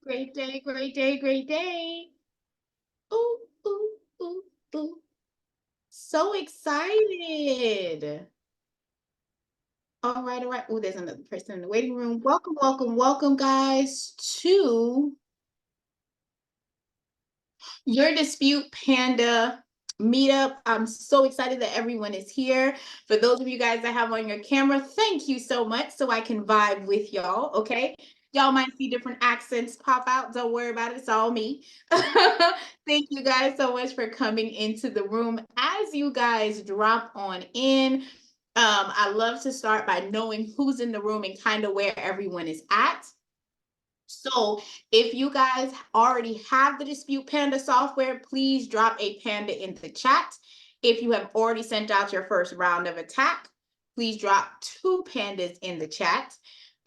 Great day, great day, great day. Ooh, ooh, ooh, ooh. So excited. All right, all right. Oh, there's another person in the waiting room. Welcome, welcome, welcome, guys, to your Dispute Panda meetup. I'm so excited that everyone is here. For those of you guys that have on your camera, thank you so much so I can vibe with y'all, okay? Y'all might see different accents pop out. Don't worry about it. It's all me. Thank you guys so much for coming into the room. As you guys drop on in, I love to start by knowing who's in the room and kind of where everyone is at. So if you guys already have the Dispute Panda software, please drop a panda in the chat. If you have already sent out your first round of attack, please drop 2 pandas in the chat.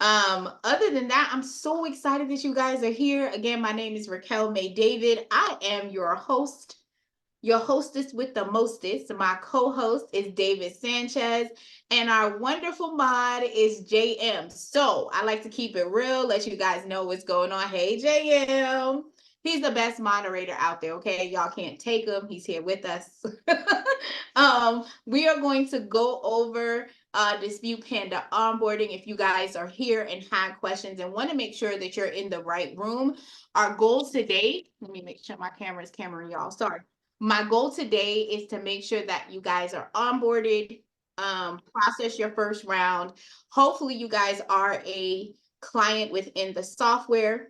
Other than that, I'm so excited that you guys are here. Again, my name is Raquel May David. I am your host, your hostess with the mostest. My co-host is David Sanchez, and our wonderful mod is JM. So I like to keep it real, let you guys know what's going on. Hey, JM. He's the best moderator out there, okay? Y'all can't take him. He's here with us. We are going to go over Dispute Panda onboarding. If you guys are here and have questions and want to make sure that you're in the right room, our goal today, let me make sure my camera is cameraing y'all. Sorry. My goal today is to make sure that you guys are onboarded, process your first round. Hopefully you guys are a client within the software.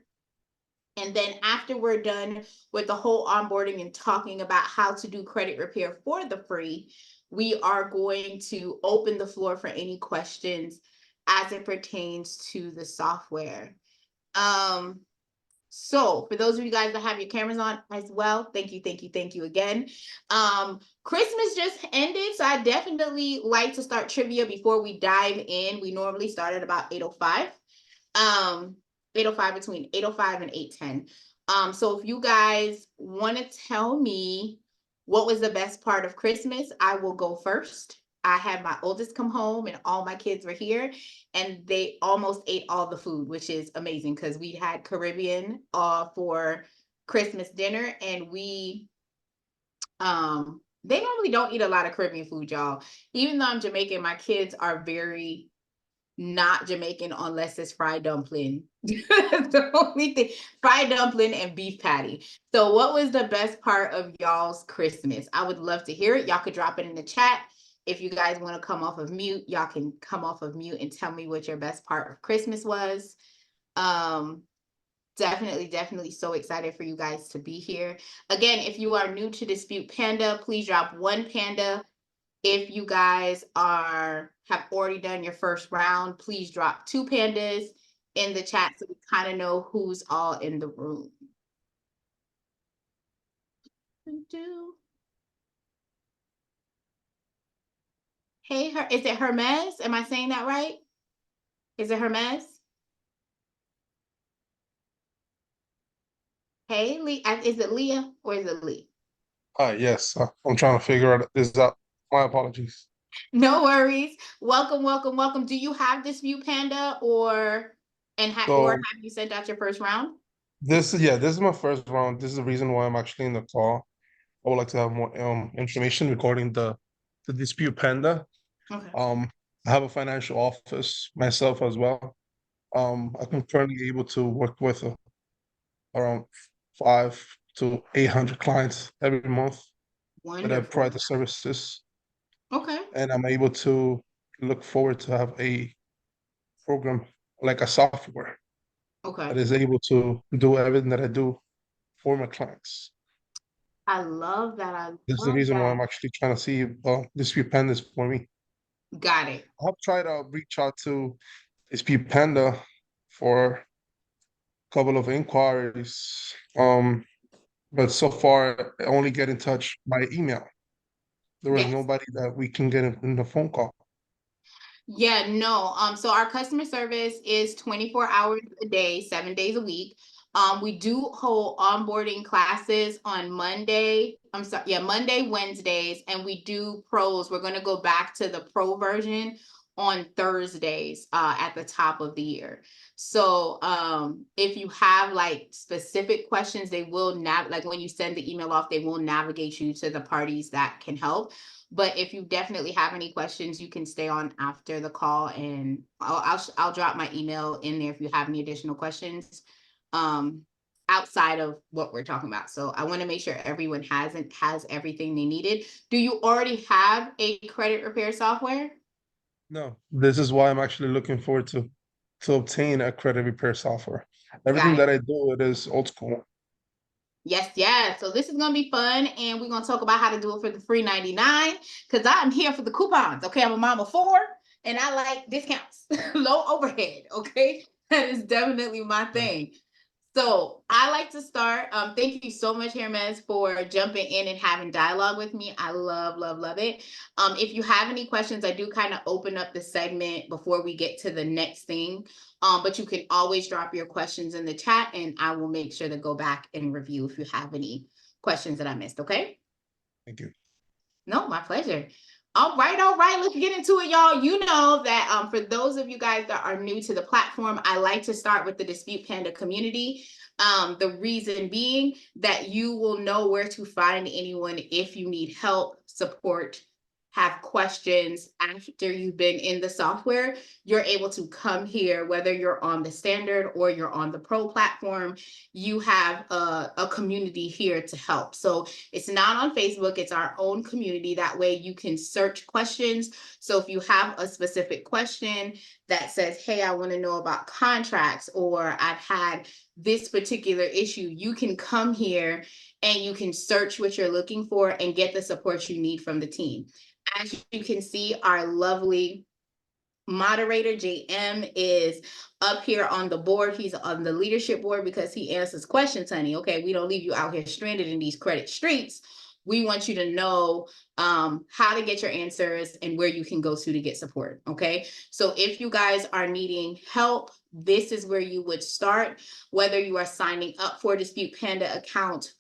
And then after we're done with the whole onboarding and talking about how to do credit repair for the free, we are going to open the floor for any questions as it pertains to the software. So for those of you guys that have your cameras on as well, thank you again. Christmas just ended, so I definitely like to start trivia before we dive in. We normally start at about 8:05. 8:05, between 8:05 and 8:10. So if you guys want to tell me what was the best part of Christmas, I will go first. I had my oldest come home and all my kids were here and they almost ate all the food, which is amazing because we had Caribbean for Christmas dinner, and they normally don't eat a lot of Caribbean food, y'all. Even though I'm Jamaican, my kids are very not Jamaican unless it's fried dumpling. The only thing, fried dumpling and beef patty. So what was the best part of y'all's Christmas? I would love to hear it. Y'all could drop it in the chat. If you guys want to come off of mute, y'all can come off of mute and tell me what your best part of Christmas was. Definitely so excited for you guys to be here. Again, if you are new to Dispute Panda, please drop 1 panda. If you guys have already done your first round, please drop 2 pandas in the chat so we kind of know who's all in the room. Hey, is it Hermes? Am I saying that right? Is it Hermes? Hey, Lee, is it Leah or is it Lee? Yes, I'm trying to figure this out. My apologies. No worries. Welcome. Do you have Dispute Panda or have you sent out your first round? This is my first round. This is the reason why I'm actually in the call. I would like to have more information regarding the Dispute Panda. Okay. I have a financial office myself as well. I'm currently able to work with around 500 to 800 clients every month. Wonderful. That I provide the services. Okay. And I'm able to look forward to have a program like a software that is able to do everything that I do for my clients. I love that. This is the reason why I'm actually trying to see if Dispute Panda is for me. Got it. I've tried to reach out to Dispute Panda for a couple of inquiries, but so far I only get in touch by email. There was nobody that we can get in the phone call. Yeah, no. So our customer service is 24 hours a day, 7 days a week. We do hold onboarding classes on Monday, Wednesdays, and we do pros. We're going to go back to the pro version on Thursdays at the top of the year. So if you have like specific questions, they will like when you send the email off, they will navigate you to the parties that can help. But if you definitely have any questions, you can stay on after the call, and I'll drop my email in there if you have any additional questions outside of what we're talking about. So I want to make sure everyone has everything they needed. Do you already have a credit repair software? No, this is why I'm actually looking forward to obtain a credit repair software. Everything Got it. that I do, it is old school. Yes, yes. So this is gonna be fun, and we're gonna talk about how to do it for the free 99. Because I'm here for the coupons. Okay, I'm a mom of 4, and I like discounts, low overhead. Okay, that is definitely my thing. So I like to start. Thank you so much, Hermes, for jumping in and having dialogue with me. I love, love, love it. If you have any questions, I do kind of open up the segment before we get to the next thing. But you can always drop your questions in the chat, and I will make sure to go back and review if you have any questions that I missed. Okay. Thank you. No, my pleasure. All right, let's get into it, y'all. You know that for those of you guys that are new to the platform, I like to start with the Dispute Panda community. The reason being that you will know where to find anyone if you need help, support, have questions after you've been in the software. You're able to come here, whether you're on the standard or you're on the pro platform. You have a community here to help. So it's not on Facebook, it's our own community. That way you can search questions. So if you have a specific question that says, hey, I want to know about contracts, or I've had this particular issue, you can come here and you can search what you're looking for and get the support you need from the team. As you can see, our lovely moderator JM is up here on the board. He's on the leadership board because he answers questions, honey. Okay, we don't leave you out here stranded in these credit streets. We want you to know how to get your answers and where you can go to get support. Okay, so if you guys are needing help, this is where you would start. Whether you are signing up for a Dispute Panda account,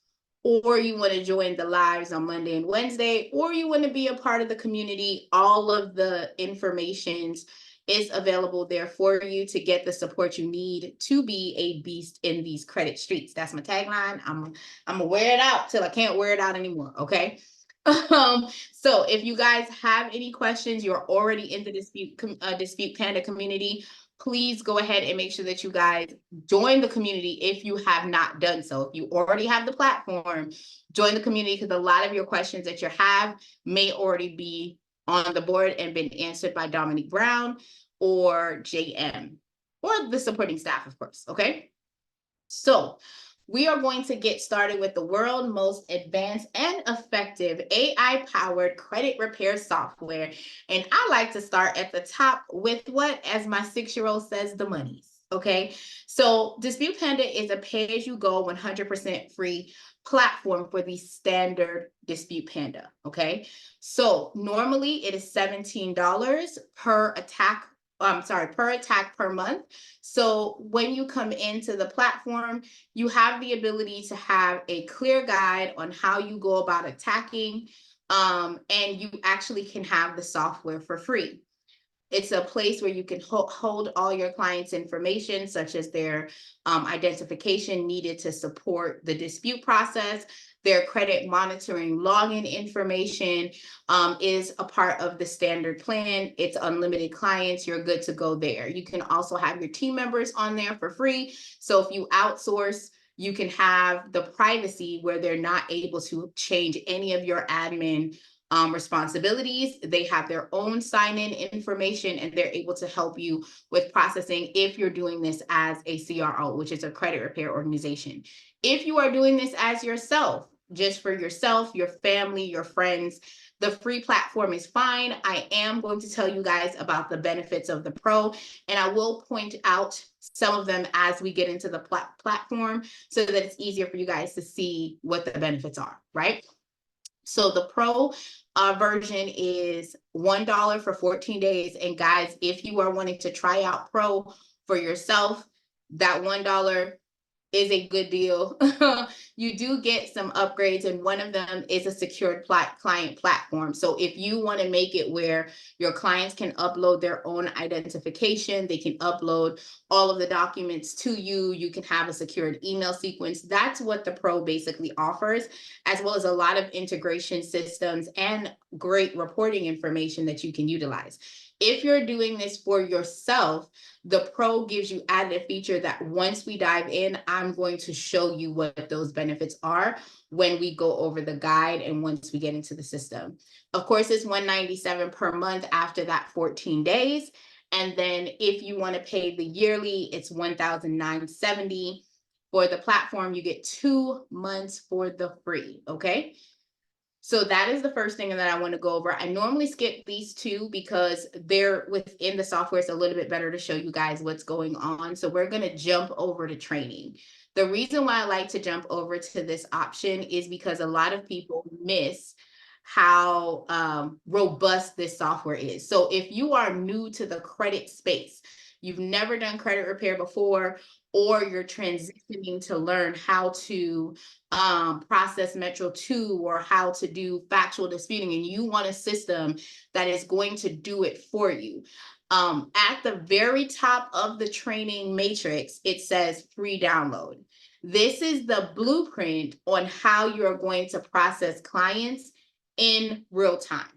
or you want to join the lives on Monday and Wednesday, or you want to be a part of the community, all of the information is available there for you to get the support you need to be a beast in these credit streets. That's my tagline. I'm gonna wear it out till I can't wear it out anymore. Okay. So if you guys have any questions, you're already in the Dispute Panda community, please go ahead and make sure that you guys join the community if you have not done so. If you already have the platform, join the community, because a lot of your questions that you have may already be on the board and been answered by Dominique Brown or JM or the supporting staff, of course. Okay. So we are going to get started with the world's most advanced and effective AI-powered credit repair software. And I like to start at the top with what, as my 6-year-old says, the monies. Okay, so Dispute Panda is a pay-as-you-go 100% free platform for the standard Dispute Panda. Okay, so normally it is $17 per attack. Per attack per month. So when you come into the platform, you have the ability to have a clear guide on how you go about attacking, and you actually can have the software for free. It's a place where you can hold all your clients' information, such as their identification needed to support the dispute process. Their credit monitoring login information is a part of the standard plan. It's unlimited clients. You're good to go there. You can also have your team members on there for free. So if you outsource, you can have the privacy where they're not able to change any of your admin responsibilities. They have their own sign-in information, and they're able to help you with processing if you're doing this as a CRO, which is a credit repair organization. If you are doing this as yourself, just for yourself, your family, your friends, the free platform is fine. I am going to tell you guys about the benefits of the pro, and I will point out some of them as we get into the platform so that it's easier for you guys to see what the benefits are, right? So the pro version is $1 for 14 days. And guys, if you are wanting to try out pro for yourself, that $1 is a good deal. You do get some upgrades, and one of them is a secured client platform. So if you want to make it where your clients can upload their own identification, they can upload all of the documents to you, you can have a secured email sequence. That's what the Pro basically offers, as well as a lot of integration systems and great reporting information that you can utilize. If you're doing this for yourself, the Pro gives you added feature that once we dive in, I'm going to show you what those benefits are when we go over the guide and once we get into the system. Of course, it's $197 per month after that 14 days. And then if you want to pay the yearly, it's $1,970. For the platform, you get 2 months for the free, okay? So that is the first thing that I want to go over. I normally skip these two because they're within the software. It's a little bit better to show you guys what's going on. So we're going to jump over to training. The reason why I like to jump over to this option is because a lot of people miss how robust this software is. So if you are new to the credit space, you've never done credit repair before, or you're transitioning to learn how to process Metro 2 or how to do factual disputing, and you want a system that is going to do it for you. At the very top of the training matrix, it says free download. This is the blueprint on how you're going to process clients in real time.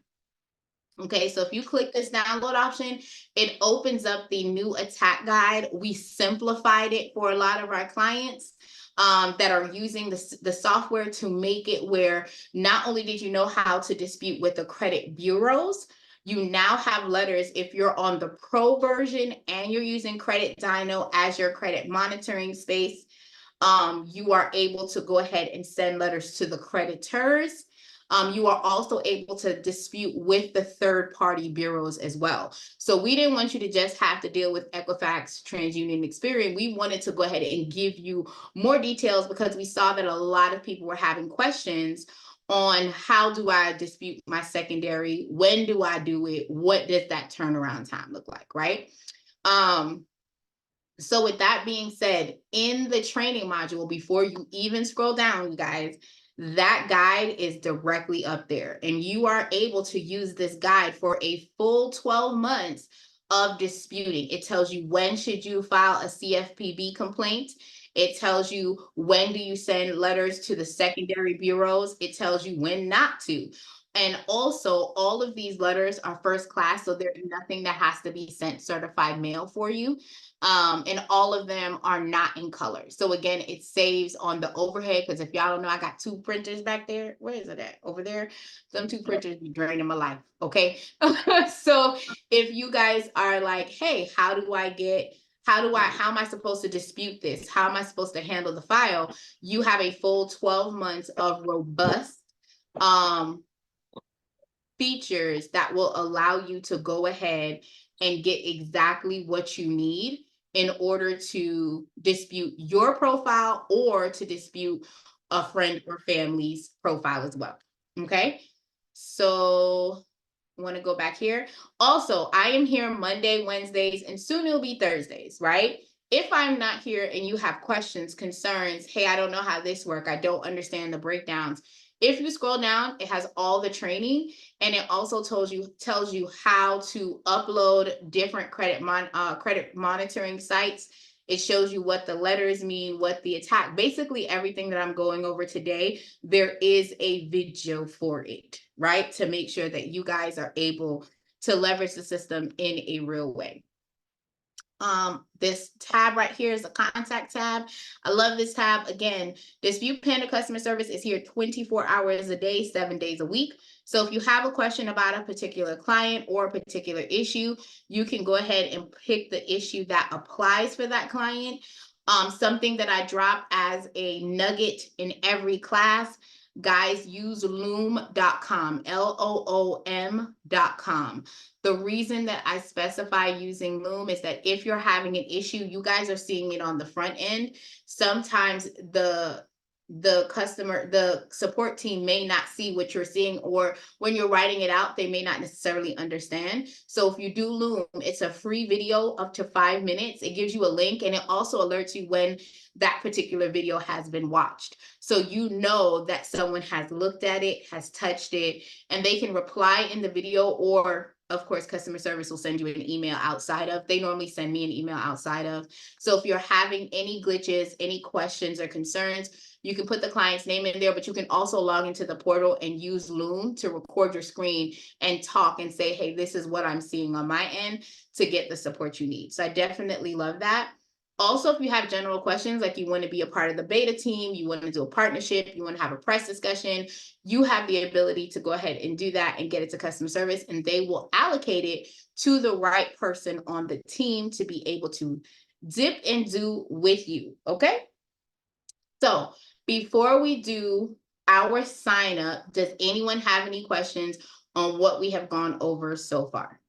Okay, so if you click this download option, it opens up the new attack guide. We simplified it for a lot of our clients that are using the software to make it where not only did you know how to dispute with the credit bureaus, you now have letters. If you're on the Pro version and you're using Credit Dyno as your credit monitoring space, you are able to go ahead and send letters to the creditors. You are also able to dispute with the third-party bureaus as well. So we didn't want you to just have to deal with Equifax, TransUnion, Experian. We wanted to go ahead and give you more details because we saw that a lot of people were having questions on how do I dispute my secondary? When do I do it? What does that turnaround time look like, right? So with that being said, in the training module, before you even scroll down, you guys, that guide is directly up there, and you are able to use this guide for a full 12 months of disputing. It tells you when should you file a CFPB complaint. It tells you when do you send letters to the secondary bureaus. It tells you when not to. And also, all of these letters are first class, so there's nothing that has to be sent certified mail for you. And all of them are not in color. So again, it saves on the overhead, because if y'all don't know, I got 2 printers back there. Where is it at? Over there. Some 2 printers be draining my life. Okay. So if you guys are like, hey, how am I supposed to dispute this? How am I supposed to handle the file? You have a full 12 months of robust features that will allow you to go ahead and get exactly what you need in order to dispute your profile or to dispute a friend or family's profile as well. Okay, so I want to go back here. Also, I am here Monday, Wednesdays, and soon it'll be Thursdays, right? If I'm not here and you have questions, concerns, hey, I don't know how this works, I don't understand the breakdowns. If you scroll down, it has all the training, and it also tells you how to upload different credit monitoring sites. It shows you what the letters mean, what the attack, basically everything that I'm going over today. There is a video for it, right? To make sure that you guys are able to leverage the system in a real way. This tab right here is a contact tab. I love this tab. Again, Dispute Panda customer service is here 24 hours a day, 7 days a week. So if you have a question about a particular client or a particular issue, you can go ahead and pick the issue that applies for that client. Something that I drop as a nugget in every class, guys, use loom.com, LOOM.com. The reason that I specify using Loom is that if you're having an issue, you guys are seeing it on the front end. Sometimes the the support team may not see what you're seeing, or when you're writing it out, they may not necessarily understand. So if you do Loom, it's a free video up to 5 minutes. It gives you a link, and it also alerts you when that particular video has been watched. So you know that someone has looked at it, has touched it, and they can reply in the video, or of course, customer service will send you an email outside of. They normally send me an email outside of. So if you're having any glitches, any questions or concerns, you can put the client's name in there, but you can also log into the portal and use Loom to record your screen and talk and say, hey, this is what I'm seeing on my end, to get the support you need. So I definitely love that. Also, if you have general questions, like you want to be a part of the beta team, you want to do a partnership, you want to have a press discussion, you have the ability to go ahead and do that and get it to customer service, and they will allocate it to the right person on the team to be able to dip and do with you. Okay. So before we do our sign up, does anyone have any questions on what we have gone over so far?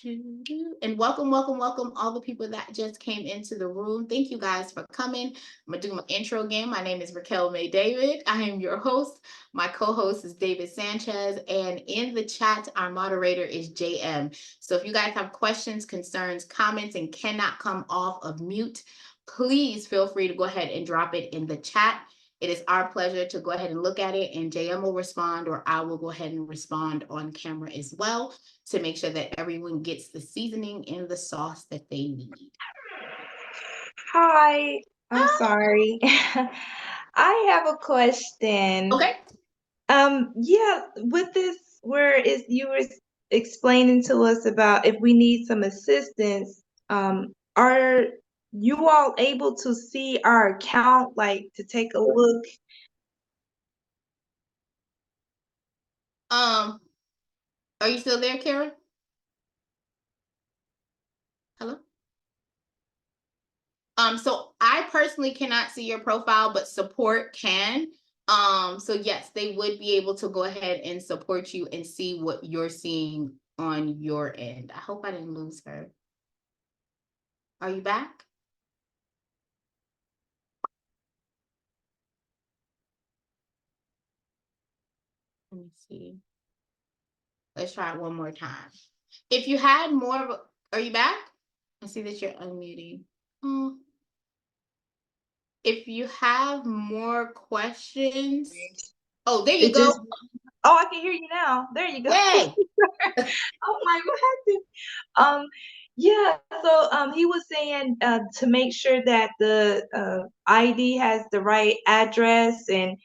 And welcome all the people that just came into the room. Thank you guys for coming. I'm gonna do my intro again. My name is Raquel May David. I am your host. My co-host is David Sanchez, and in the chat, our moderator is JM. So if you guys have questions, concerns, comments, and cannot come off of mute, please feel free to go ahead and drop it in the chat. It is our pleasure to go ahead and look at it, and JM will respond, or I will go ahead and respond on camera as well, to make sure that everyone gets the seasoning and the sauce that they need. Hi, I'm sorry. I have a question. Okay. Yeah, with this, where is you were explaining to us about if we need some assistance, are you all able to see our account, like to take a look? Are you still there, Karen? Hello? So I personally cannot see your profile, but support can. So yes, they would be able to go ahead and support you and see what you're seeing on your end. I hope I didn't lose her. Are you back? Let me see. Let's try it one more time. If you had more of a, are you back? I see that you're unmuting. If you have more questions. Oh, there you It just, go. oh, I can hear you now. There you go. Yay. Oh my, what happened? Yeah, so he was saying to make sure that the ID has the right address, and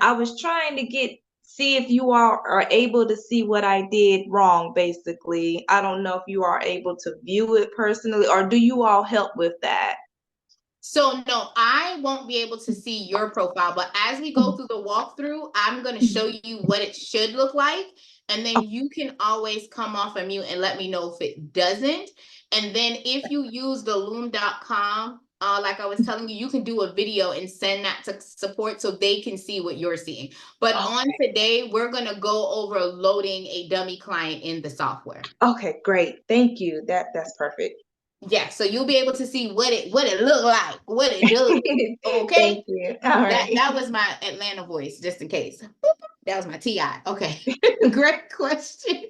I was trying to see if you all are able to see what I did wrong, basically. I don't know if you are able to view it personally, or do you all help with that? So no, I won't be able to see your profile, but as we go through the walkthrough, I'm going to show you what it should look like. And then you can always come off of mute and let me know if it doesn't. And then if you use the loom.com, like I was telling you, you can do a video and send that to support so they can see what you're seeing. But on today, we're going to go over loading a dummy client in the software. Okay, great. Thank you. That's perfect. Yeah, so you'll be able to see what it looked like, what it does. Okay. Thank you. All right. That was my Atlanta voice, just in case. That was my TI. Okay. Great question.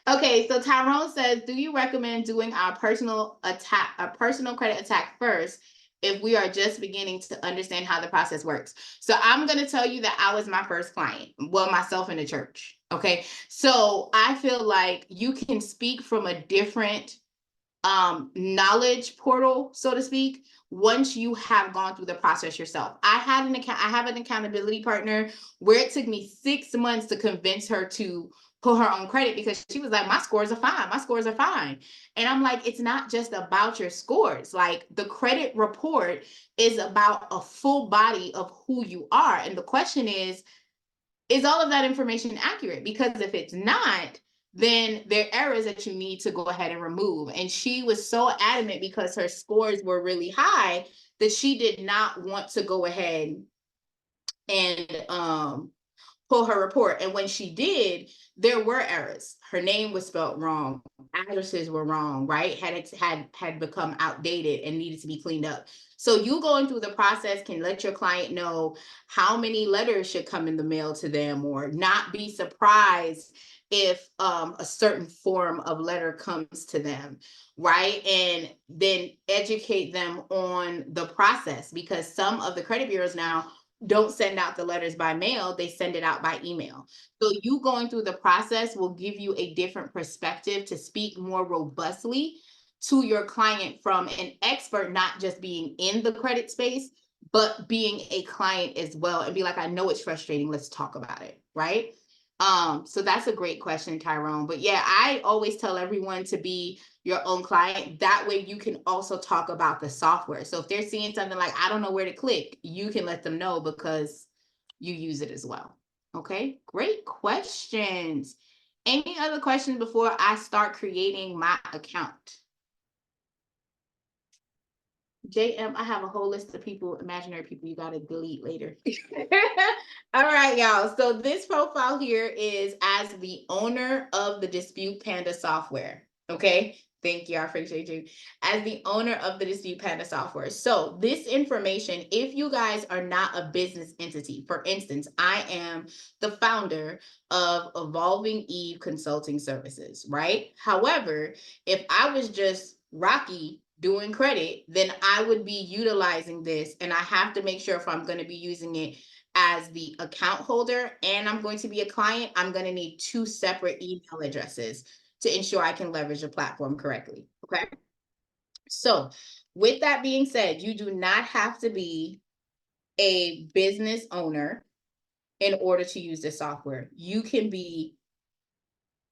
Okay, so Tyrone says, do you recommend doing a personal credit attack first if we are just beginning to understand how the process works? So I'm going to tell you that I was my first client, well, myself in the church. Okay, so I feel like you can speak from a different knowledge portal, so to speak, once you have gone through the process yourself. I have an accountability partner where it took me 6 months to convince her to put her on credit, because she was like, my scores are fine. And I'm like, it's not just about your scores. Like, the credit report is about a full body of who you are. And the question is all of that information accurate? Because if it's not, then there are errors that you need to go ahead and remove. And she was so adamant, because her scores were really high, that she did not want to go ahead and pull her report. And when she did, there were errors. Her name was spelled wrong, addresses were wrong, right? Had become outdated and needed to be cleaned up. So you going through the process can let your client know how many letters should come in the mail to them, or not be surprised if a certain form of letter comes to them, right? And then educate them on the process, because some of the credit bureaus now don't send out the letters by mail, they send it out by email. So you going through the process will give you a different perspective to speak more robustly to your client from an expert, not just being in the credit space, but being a client as well, and be like, I know it's frustrating, let's talk about it, right? So that's a great question, Tyrone. But yeah, I always tell everyone to be your own client. That way you can also talk about the software. So if they're seeing something like, I don't know where to click, you can let them know because you use it as well. Okay, great questions. Any other questions before I start creating my account? JM, I have a whole list of people, imaginary people you gotta delete later. All right, y'all. So this profile here is as the owner of the Dispute Panda software. Okay. Thank you. I appreciate you. As the owner of the Dispute Panda software. So this information, if you guys are not a business entity, for instance, I am the founder of Evolving Eve Consulting Services, right? However, if I was just Rocky doing credit, then I would be utilizing this, and I have to make sure if I'm going to be using it as the account holder and I'm going to be a client, I'm going to need two separate email addresses to ensure I can leverage the platform correctly. Okay. So with that being said, you do not have to be a business owner in order to use this software. You can be,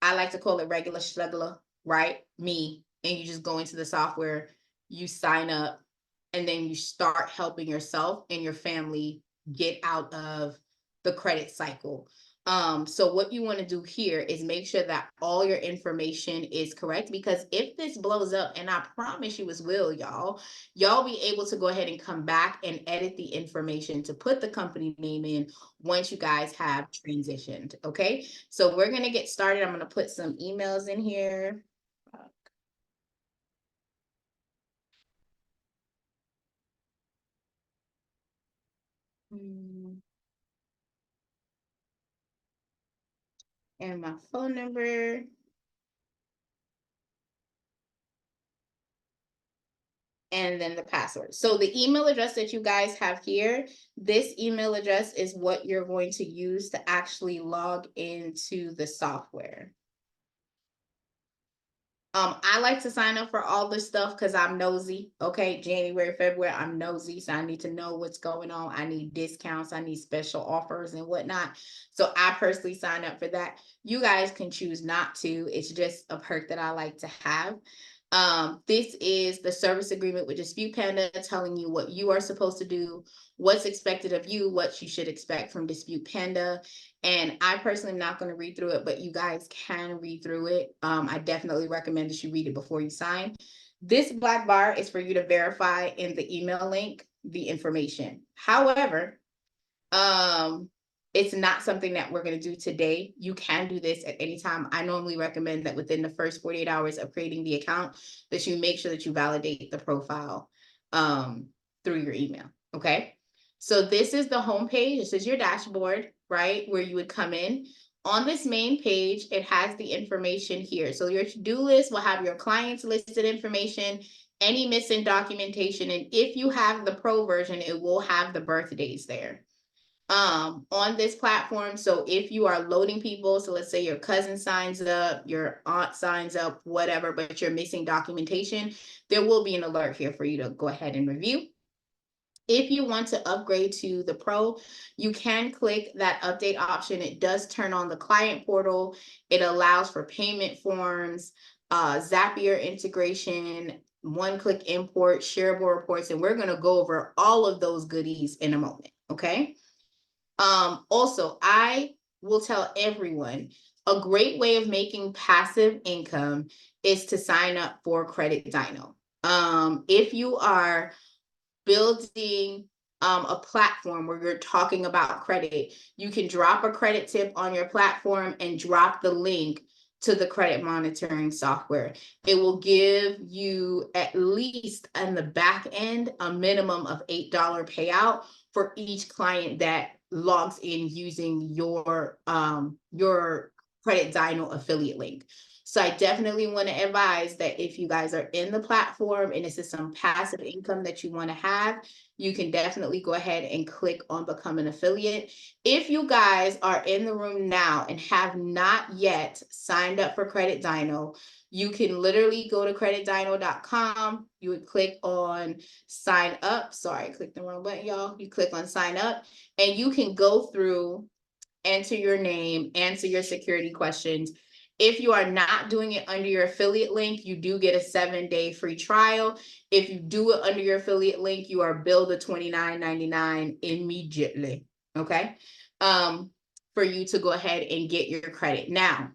I like to call it regular schlegula, right? Me, and you just go into the software, you sign up, and then you start helping yourself and your family get out of the credit cycle. So what you want to do here is make sure that all your information is correct, because if this blows up, and I promise you it will, y'all be able to go ahead and come back and edit the information to put the company name in once you guys have transitioned. Okay, so we're going to get started. I'm going to put some emails in here. And my phone number. And then the password. So the email address that you guys have here, this email address is what you're going to use to actually log into the software. I like to sign up for all this stuff because I'm nosy. Okay, January, February, I'm nosy. So I need to know what's going on. I need discounts, I need special offers and whatnot. So I personally sign up for that. You guys can choose not to. It's just a perk that I like to have. This is the service agreement with Dispute Panda, telling you what you are supposed to do, what's expected of you, what you should expect from Dispute Panda. And I personally am not going to read through it, but you guys can read through it. I definitely recommend that you read it before you sign. This black bar is for you to verify in the email link the information. However, it's not something that we're going to do today. You can do this at any time. I normally recommend that within the first 48 hours of creating the account, that you make sure that you validate the profile through your email. Okay. So this is the home page. This is your dashboard, right? Where you would come in. On this main page, it has the information here. So your to-do list will have your clients listed information, any missing documentation. And if you have the pro version, it will have the birthdays there on this platform. So if you are loading people, so let's say your cousin signs up, your aunt signs up, whatever, but you're missing documentation, there will be an alert here for you to go ahead and review. If you want to upgrade to the pro, you can click that update option. It does turn on the client portal. It allows for payment forms, Zapier integration, one-click import, shareable reports, and we're going to go over all of those goodies in a moment. Okay. Also, I will tell everyone a great way of making passive income is to sign up for Credit Dino. If you are building a platform where you're talking about credit, you can drop a credit tip on your platform and drop the link to the credit monitoring software. It will give you, at least on the back end, a minimum of $8 payout for each client that logs in using your Credit Dyno affiliate link. So I definitely want to advise that if you guys are in the platform and this is some passive income that you want to have, you can definitely go ahead and click on become an affiliate. If you guys are in the room now and have not yet signed up for Credit Dyno, you can literally go to creditdyno.com. You would click on sign up. Sorry, I clicked the wrong button, y'all. You click on sign up and you can go through, enter your name, answer your security questions. If you are not doing it under your affiliate link, you do get a 7-day free trial. If you do it under your affiliate link, you are billed the $29.99 immediately, okay? For you to go ahead and get your credit. Now,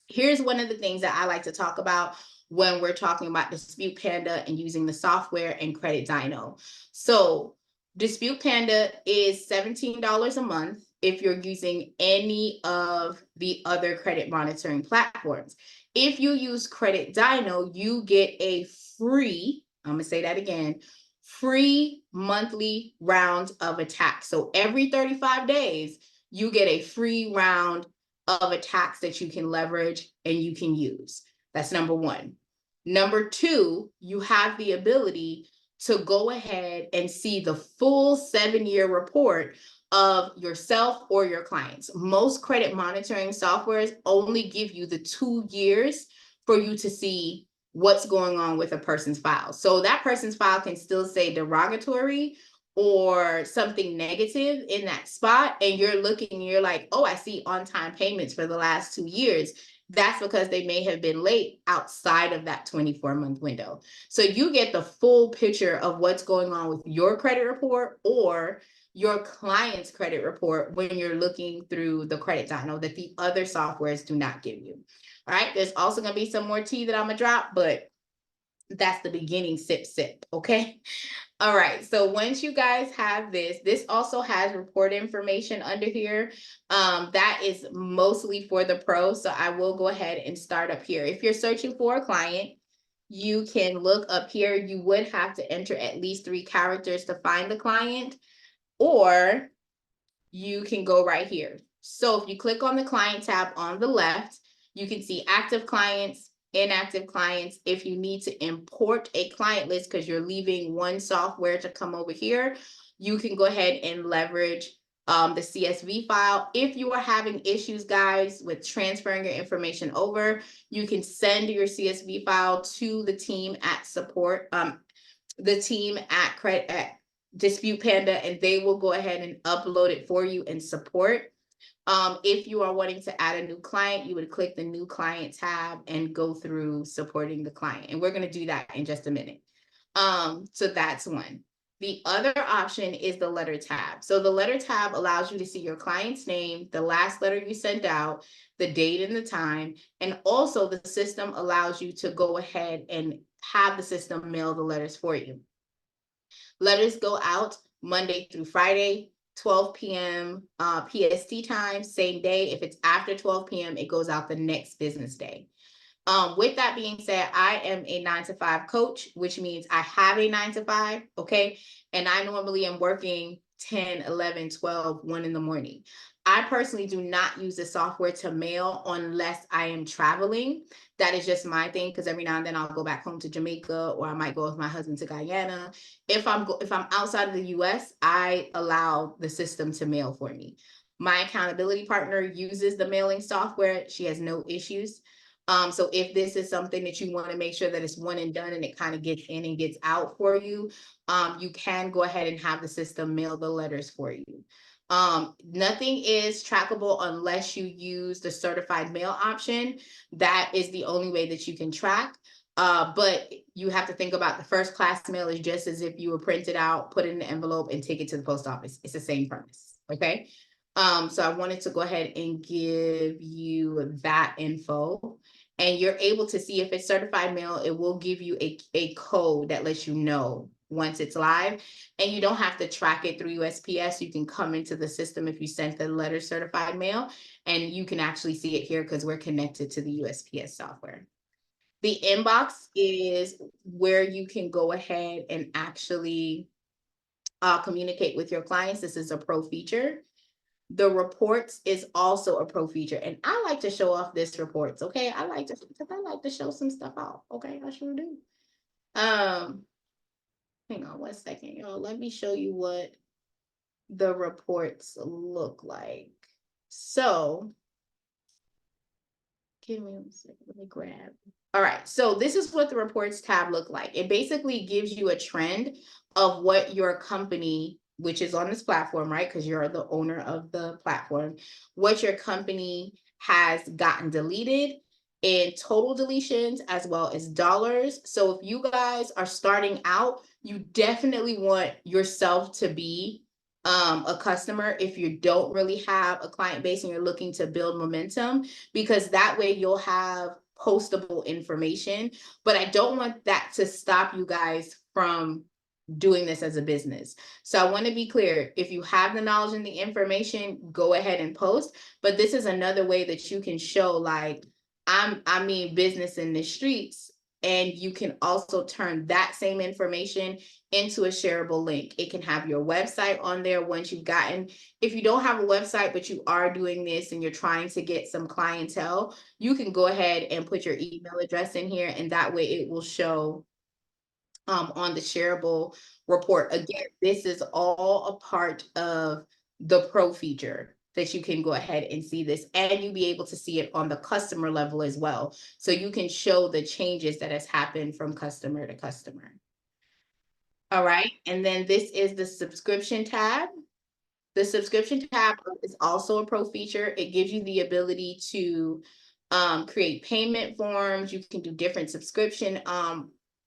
here's one of the things that I like to talk about when we're talking about Dispute Panda and using the software and Credit Dyno. So Dispute Panda is $17 a month if you're using any of the other credit monitoring platforms. If you use Credit Dyno, you get a free, I'm gonna say that again, free monthly round of attacks. So every 35 days, you get a free round of attacks that you can leverage and you can use. That's number one. Number two, you have the ability to go ahead and see the full 7-year report of yourself or your clients. Most credit monitoring softwares only give you the 2 years for you to see what's going on with a person's file. So that person's file can still say derogatory or something negative in that spot, and you're looking and you're like, oh, I see on-time payments for the last 2 years. That's because they may have been late outside of that 24-month window. So you get the full picture of what's going on with your credit report or your client's credit report when you're looking through the Credit Dyno that the other softwares do not give you. All right, there's also going to be some more tea that I'm going to drop, but that's the beginning sip, okay? All right, so once you guys have this also has report information under here. That is mostly for the pro, so I will go ahead and start up here. If you're searching for a client, you can look up here. You would have to enter at least 3 characters to find the client, or you can go right here. So if you click on the client tab on the left, you can see active clients, inactive clients. If you need to import a client list because you're leaving one software to come over here, you can go ahead and leverage the CSV file. If you are having issues, guys, with transferring your information over, you can send your CSV file to the team at support, the team at Dispute Panda, and they will go ahead and upload it for you and support. If you are wanting to add a new client, you would click the new client tab and go through supporting the client. And we're going to do that in just a minute. So that's one. The other option is the letter tab. So the letter tab allows you to see your client's name, the last letter you sent out, the date and the time, and also the system allows you to go ahead and have the system mail the letters for you. Letters go out Monday through Friday, 12 p.m. PST time, same day. If it's after 12 p.m., it goes out the next business day. With that being said, I am a 9-to-5 coach, which means I have a 9-to-5, okay? And I normally am working 10, 11, 12, 1 in the morning. I personally do not use the software to mail unless I am traveling. That is just my thing, because every now and then I'll go back home to Jamaica, or I might go with my husband to Guyana. If I'm outside of the US, I allow the system to mail for me. My accountability partner uses the mailing software. She has no issues. So if this is something that you want to make sure that it's one and done and it kind of gets in and gets out for you, you can go ahead and have the system mail the letters for you. Nothing is trackable unless you use the certified mail option. That is the only way that you can track. But you have to think about the first class mail is just as if you were printed out, put it in the envelope, and take it to the post office. It's the same premise, okay? So I wanted to go ahead and give you that info. And you're able to see if it's certified mail, it will give you a code that lets you know once it's live. And you don't have to track it through USPS. You can come into the system if you sent the letter certified mail, and you can actually see it here because we're connected to the USPS software. The inbox is where you can go ahead and actually communicate with your clients. This is a pro feature. The reports is also a pro feature. And I like to show off this reports, okay? I like to show some stuff out, okay? I sure do. Hang on 1 second, y'all. Let me show you what the reports look like. So give me 1 second, let me grab. All right, so this is what the reports tab look like. It basically gives you a trend of what your company, which is on this platform, right? Because you're the owner of the platform, what your company has gotten deleted in total deletions as well as dollars. So if you guys are starting out, you definitely want yourself to be a customer if you don't really have a client base and you're looking to build momentum, because that way you'll have postable information. But I don't want that to stop you guys from doing this as a business. So I want to be clear, if you have the knowledge and the information, go ahead and post. But this is another way that you can show, like, I mean business in the streets, and you can also turn that same information into a shareable link. It can have your website on there once you've gotten, if you don't have a website, but you are doing this and you're trying to get some clientele, you can go ahead and put your email address in here, and that way it will show on the shareable report. Again, this is all a part of the pro feature that you can go ahead and see this, and you'll be able to see it on the customer level as well. So you can show the changes that has happened from customer to customer. All right, and then this is the subscription tab. The subscription tab is also a pro feature. It gives you the ability to create payment forms. You can do different subscription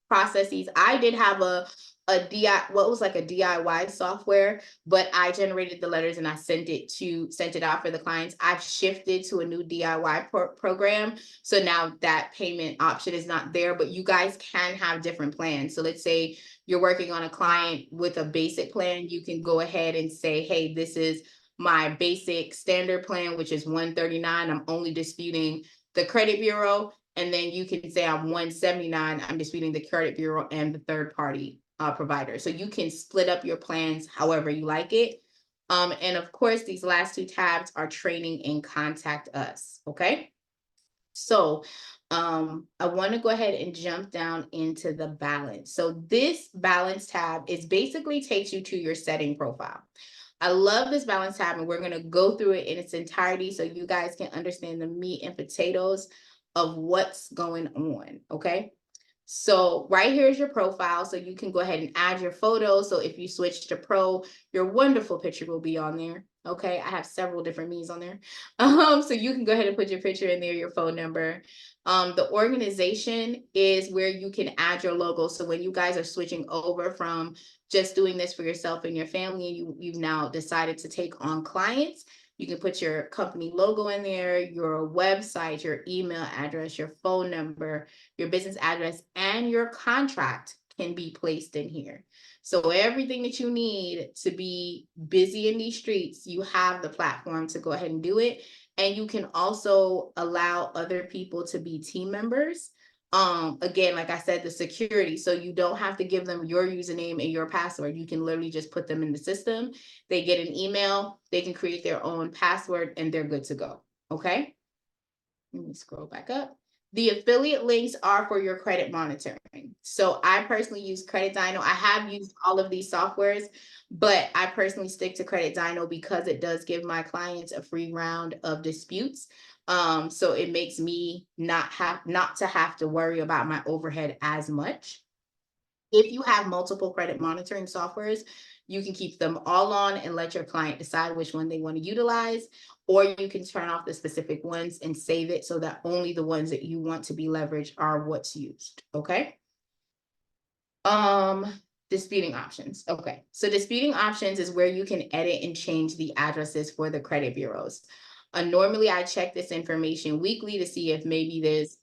processes. I did have a DIY software, but I generated the letters and I sent it out for the clients. I've shifted to a new DIY program. So now that payment option is not there, but you guys can have different plans. So let's say you're working on a client with a basic plan, you can go ahead and say, hey, this is my basic standard plan, which is $139. I'm only disputing the credit bureau. And then you can say I'm $179. I'm disputing the credit bureau and the third party provider. So you can split up your plans however you like it. And of course, these last two tabs are training and contact us. Okay. So I want to go ahead and jump down into the balance. So this balance tab is basically takes you to your setting profile. I love this balance tab, and we're going to go through it in its entirety so you guys can understand the meat and potatoes of what's going on. Okay. So right here is your profile. So you can go ahead and add your photos. So if you switch to pro, your wonderful picture will be on there. Okay. I have several different me's on there. So you can go ahead and put your picture in there, your phone number. The organization is where you can add your logo. So when you guys are switching over from just doing this for yourself and your family, and you've now decided to take on clients, you can put your company logo in there, your website, your email address, your phone number, your business address, and your contract can be placed in here. So everything that you need to be busy in these streets, you have the platform to go ahead and do it. And you can also allow other people to be team members. Again, like I said, the security, so you don't have to give them your username and your password. You can literally just put them in the system. They get an email, they can create their own password, and they're good to go. Okay. Let me scroll back up. The affiliate links are for your credit monitoring. So I personally use Credit Dyno. I have used all of these softwares, but I personally stick to Credit Dyno because it does give my clients a free round of disputes. So it makes me not to have to worry about my overhead as much. If you have multiple credit monitoring softwares, you can keep them all on and let your client decide which one they want to utilize, or you can turn off the specific ones and save it so that only the ones that you want to be leveraged are what's used. Okay. Disputing options. Okay. So disputing options is where you can edit and change the addresses for the credit bureaus. Normally I check this information weekly to see if maybe there's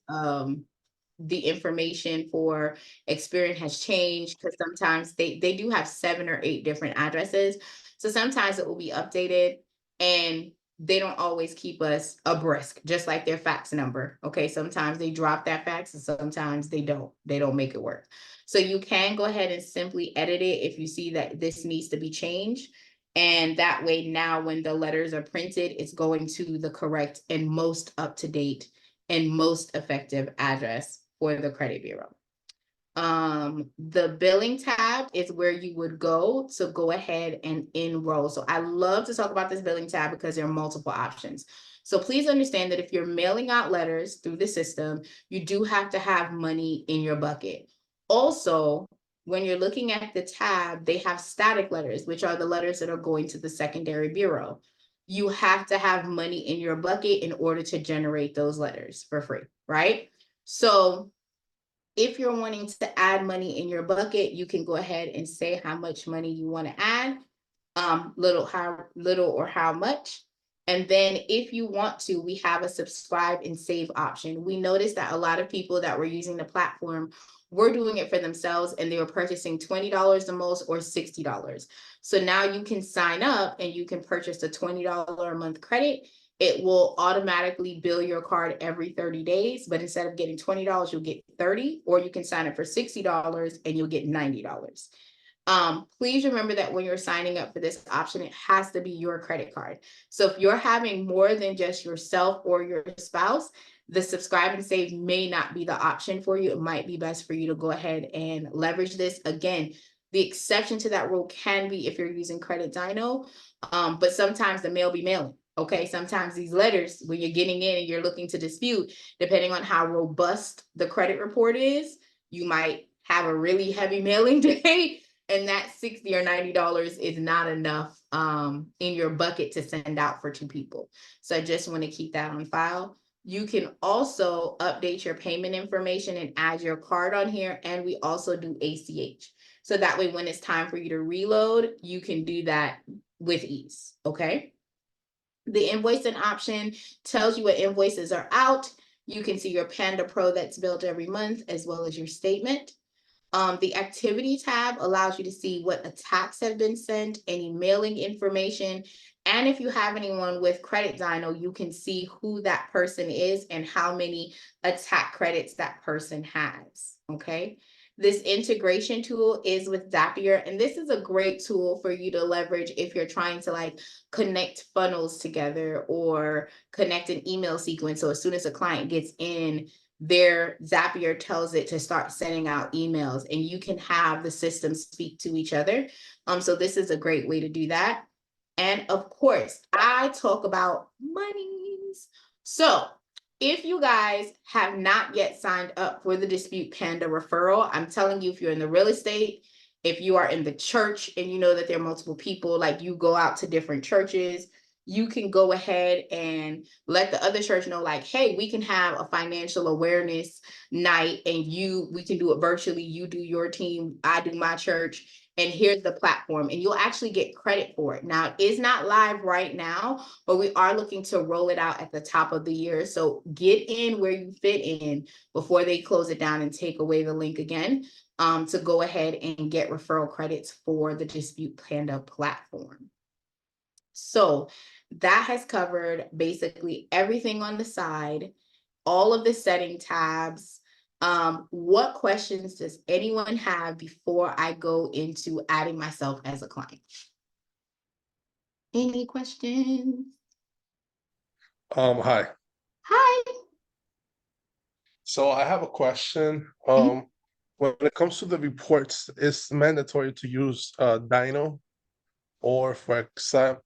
the information for Experian has changed, because sometimes they do have 7 or 8 different addresses. So sometimes it will be updated, and they don't always keep us abreast, just like their fax number. Okay, sometimes they drop that fax and sometimes they don't make it work. So you can go ahead and simply edit it if you see that this needs to be changed. And that way now when the letters are printed, it's going to the correct and most up-to-date and most effective address for the credit bureau. The billing tab is where you would go to go ahead and enroll. So I love to talk about this billing tab because there are multiple options. So please understand that if you're mailing out letters through the system, you do have to have money in your bucket. Also, when you're looking at the tab, they have static letters, which are the letters that are going to the secondary bureau. You have to have money in your bucket in order to generate those letters for free, right? So if you're wanting to add money in your bucket, you can go ahead and say how much money you want to add, little or how much. And then if you want to, we have a subscribe and save option. We noticed that a lot of people that were using the platform were doing it for themselves, and they were purchasing $20 the most or $60. So now you can sign up and you can purchase a $20 a month credit. It will automatically bill your card every 30 days, but instead of getting $20, you'll get 30, or you can sign up for $60 and you'll get $90. Please remember that when you're signing up for this option, it has to be your credit card. So if you're having more than just yourself or your spouse, the subscribe and save may not be the option for you. It might be best for you to go ahead and leverage this. Again, the exception to that rule can be if you're using Credit Dino, but sometimes the mail be mailing. Okay, sometimes these letters, when you're getting in and you're looking to dispute, depending on how robust the credit report is, you might have a really heavy mailing day, and that $60 or $90 is not enough in your bucket to send out for 2 people. So I just want to keep that on file. You can also update your payment information and add your card on here, and we also do ACH. So that way, when it's time for you to reload, you can do that with ease, okay? The invoicing option tells you what invoices are out. You can see your Panda Pro that's billed every month, as well as your statement. The activity tab allows you to see what attacks have been sent, any mailing information, and if you have anyone with Credit Dino, you can see who that person is and how many attack credits that person has, okay? This integration tool is with Zapier, and this is a great tool for you to leverage if you're trying to like connect funnels together or connect an email sequence. So as soon as a client gets in, their Zapier tells it to start sending out emails, and you can have the systems speak to each other. So this is a great way to do that. And of course, I talk about monies. So if you guys have not yet signed up for the Dispute Panda referral, I'm telling you, if you're in the real estate, if you are in the church and you know that there are multiple people, like you go out to different churches, you can go ahead and let the other church know, like, hey, we can have a financial awareness night, and we can do it virtually. You do your team, I do my church, and here's the platform, and you'll actually get credit for it. Now, it's not live right now, but we are looking to roll it out at the top of the year. So get in where you fit in before they close it down and take away the link again, to go ahead and get referral credits for the Dispute Panda platform. So that has covered basically everything on the side, all of the setting tabs. What questions does anyone have before I go into adding myself as a client? Any questions? Hi. Hi. So I have a question. Mhm. When it comes to the reports, it's mandatory to use Dino, or for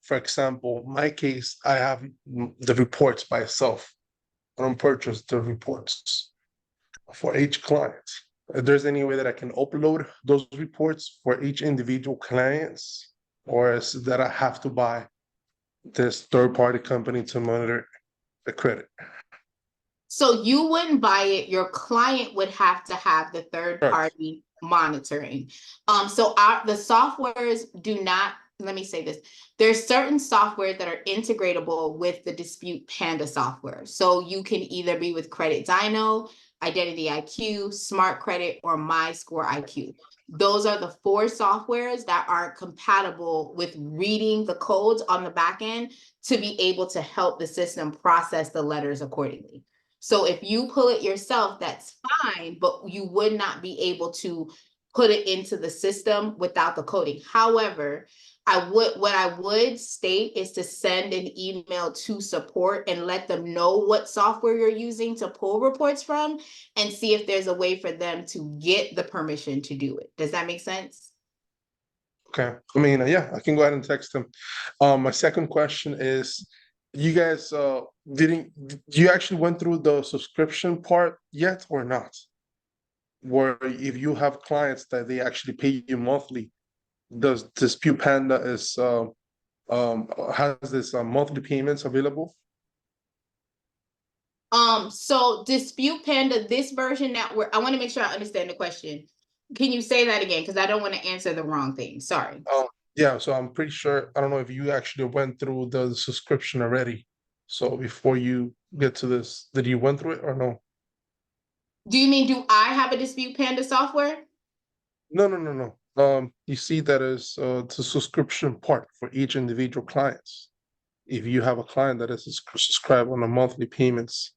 example, my case, I have the reports by itself. I don't purchase the reports for each client. If there's any way that I can upload those reports for each individual clients, or is that I have to buy this third-party company to monitor the credit? So you wouldn't buy it, your client would have to have the third Correct. party monitoring. So the softwares do not, let me say this, there's certain software that are integratable with the Dispute Panda software. So you can either be with Credit Dino, Identity IQ, Smart Credit, or My Score IQ. Those are the 4 softwares that aren't compatible with reading the codes on the back end to be able to help the system process the letters accordingly. So if you pull it yourself, that's fine, but you would not be able to put it into the system without the coding. However, what I would state is to send an email to support and let them know what software you're using to pull reports from and see if there's a way for them to get the permission to do it. Does that make sense? Okay. I mean, yeah, I can go ahead and text him. My second question is, you guys didn't you actually went through the subscription part yet or not? Where if you have clients that they actually pay you monthly, does Dispute Panda has this monthly payments available? So Dispute Panda, this version that I want to make sure I understand the question. Can you say that again? Because I don't want to answer the wrong thing. Sorry. Yeah, so I'm pretty sure, I don't know if you actually went through the subscription already. So before you get to this, did you went through it or no? Do you mean, do I have a Dispute Panda software? No. You see that is the subscription part for each individual clients. If you have a client that is subscribed on a monthly payments.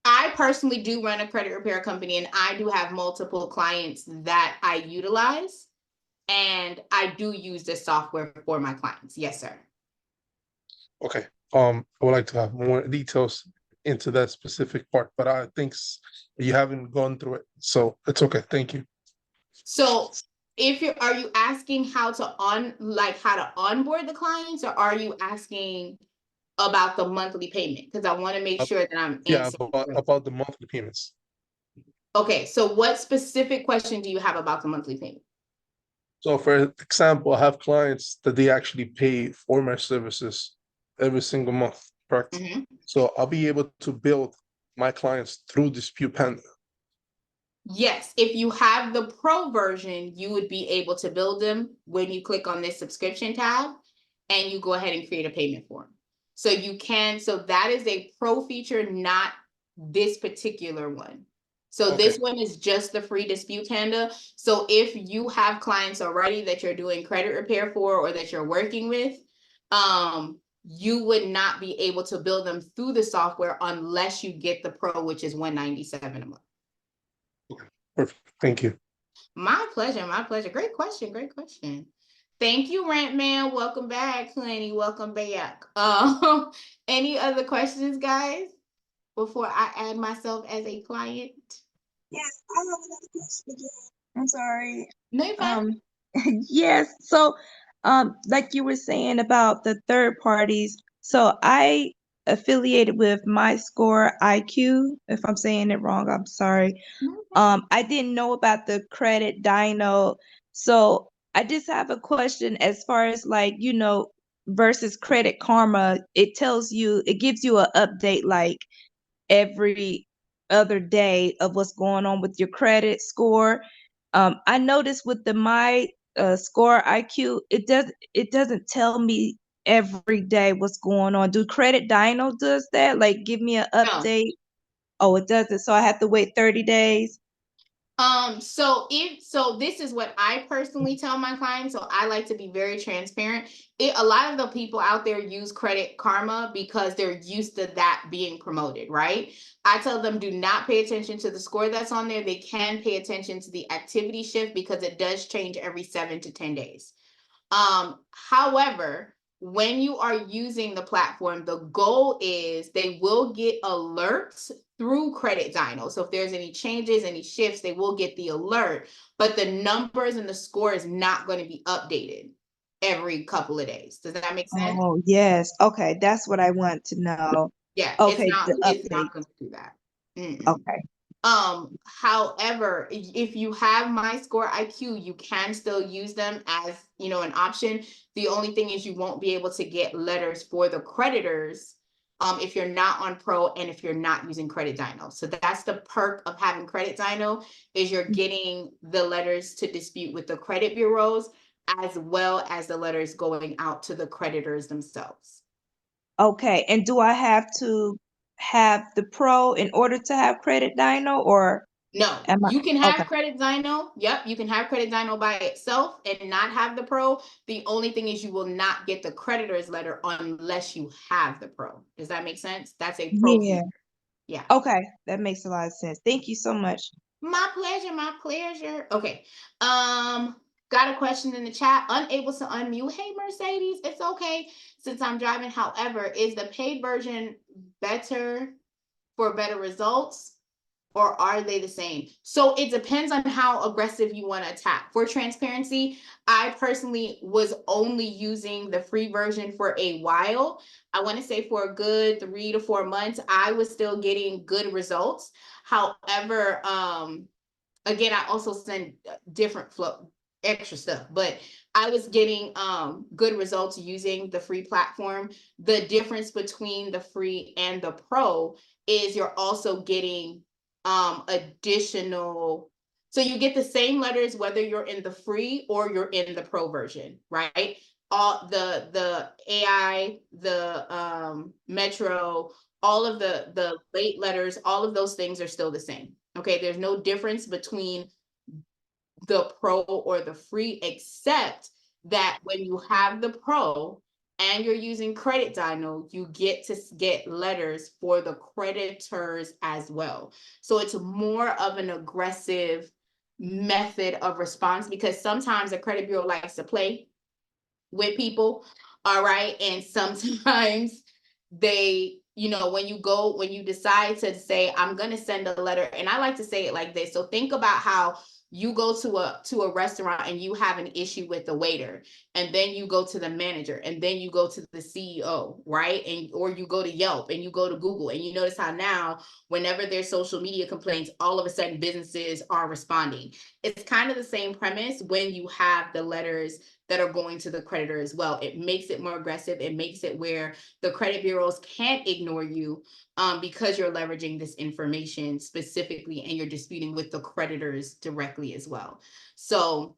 I personally do run a credit repair company, and I do have multiple clients that I utilize, and I do use this software for my clients. Yes, sir. Okay. I would like to have more details into that specific part, but I think you haven't gone through it, so it's okay. Thank you. So are you asking how to onboard the clients, or are you asking about the monthly payment? Because I want to make sure that I'm Yeah, answering. about the monthly payments. Okay, so what specific question do you have about the monthly payment? So for example, I have clients that they actually pay for my services every single month, correct? Mhm. So I'll be able to build my clients through Dispute Panda. Yes, if you have the pro version, you would be able to build them when you click on this subscription tab and you go ahead and create a payment form. So that is a pro feature, not this particular one. So Okay. this one is just the free Dispute Panda. So if you have clients already that you're doing credit repair for or that you're working with, you would not be able to build them through the software unless you get the pro, which is $197 a month. Perfect. Thank you. My pleasure. My pleasure. Great question. Great question. Thank you, Rant Man. Welcome back, honey. Welcome back. Any other questions, guys, before I add myself as a client? Yes, I have another question again. I'm sorry. No, you're fine. Yes. So, like you were saying about the third parties, so I affiliated with My Score IQ. If I'm saying it wrong, I'm sorry. I didn't know about the credit dyno. So I just have a question as far as like, versus Credit Karma. It gives you an update like every other day of what's going on with your credit score. I noticed with the My Score IQ, it doesn't tell me every day what's going on. Do Credit Dyno does that? Like give me an No. update? Oh, it doesn't. So I have to wait 30 days. So this is what I personally tell my clients. So I like to be very transparent. A lot of the people out there use Credit Karma because they're used to that being promoted, right? I tell them do not pay attention to the score that's on there. They can pay attention to the activity shift because it does change every 7 to 10 days. However, when you are using the platform, the goal is they will get alerts through Credit Dyno. So if there's any changes, any shifts, they will get the alert, but the numbers and the score is not going to be updated every couple of days. Does that make sense? Oh, yes. Okay, that's what I want to know. Yeah, Okay, the it's update. not going to do that. Okay. However, if you have My Score IQ, you can still use them as, an option. The only thing is you won't be able to get letters for the creditors if you're not on Pro and if you're not using Credit Dyno. So that's the perk of having Credit Dyno is you're getting the letters to dispute with the credit bureaus as well as the letters going out to the creditors themselves. Okay, and do I have to have the pro in order to have credit dyno, or No, am I you can okay? have Credit Zyno. Yep, you can have Credit Zyno by itself and not have the pro. The only thing is you will not get the creditor's letter unless you have the pro. Does that make sense? That's a pro Yeah. feature. Yeah. Okay, that makes a lot of sense. Thank you so much. My pleasure, my pleasure. Okay. Got a question in the chat. Unable to unmute. Hey, Mercedes, it's okay since I'm driving. However, is the paid version better for better results? Or are they the same? So it depends on how aggressive you want to attack. For transparency, I personally was only using the free version for a while. I want to say for a good 3 to 4 months, I was still getting good results. However, again, I also send different extra stuff, but I was getting good results using the free platform. The difference between the free and the pro is you're also getting additional, so you get the same letters whether you're in the free or you're in the pro version, right? All the AI, the Metro, all of the late letters, all of those things are still the same. Okay, there's no difference between the pro or the free, except that when you have the pro and you're using Credit Dyno, you get to get letters for the creditors as well. So it's more of an aggressive method of response, because sometimes a credit bureau likes to play with people, all right? And sometimes they, when you decide to say, I'm going to send a letter, and I like to say it like this. So think about how you go to a restaurant and you have an issue with the waiter, and then you go to the manager, and then you go to the CEO, right? And or you go to Yelp, and you go to Google, and you notice how now whenever there's social media complaints, all of a sudden businesses are responding. It's kind of the same premise when you have the letters that are going to the creditor as well. It makes it more aggressive. It makes it where the credit bureaus can't ignore you because you're leveraging this information specifically, and you're disputing with the creditors directly as well. So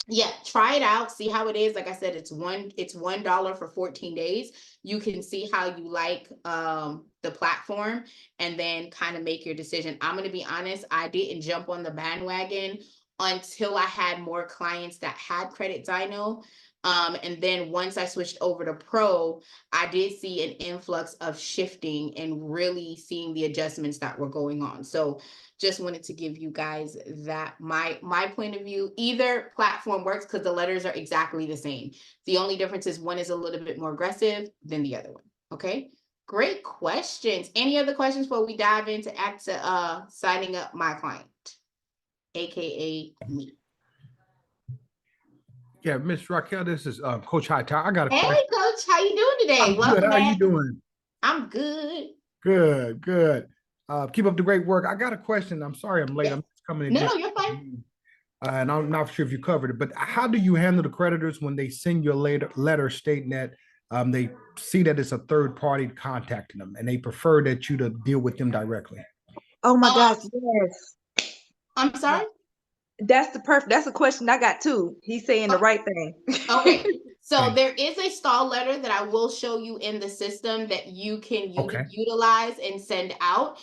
yeah, try it out, see how it is. Like I said, it's $1 for 14 days. You can see how you like the platform, and then kind of make your decision. I'm going to be honest, I didn't jump on the bandwagon until I had more clients that had Credit Dyno. And then once I switched over to Pro, I did see an influx of shifting and really seeing the adjustments that were going on. So just wanted to give you guys that my point of view. Either platform works because the letters are exactly the same. The only difference is one is a little bit more aggressive than the other one. Okay, great questions. Any other questions before we dive into signing up my client, aka me? Yeah, Miss Raquel, this is Coach Hightower. I got a Hey, question. Coach, how you doing today? I'm good. Welcome How you back. doing? I'm good. Good, good. Keep up the great work. I got a question. I'm sorry I'm late. Yes. I'm just coming in. No, you're fine. And I'm not sure if you covered it, but how do you handle the creditors when they send you a letter stating that they see that it's a third party contacting them, and they prefer that you to deal with them directly? Oh my gosh, yes. I'm sorry? That's a question I got too. He's saying the right thing. Okay, so Thanks. there is a stall letter that I will show you in the system that you can Okay. utilize and send out.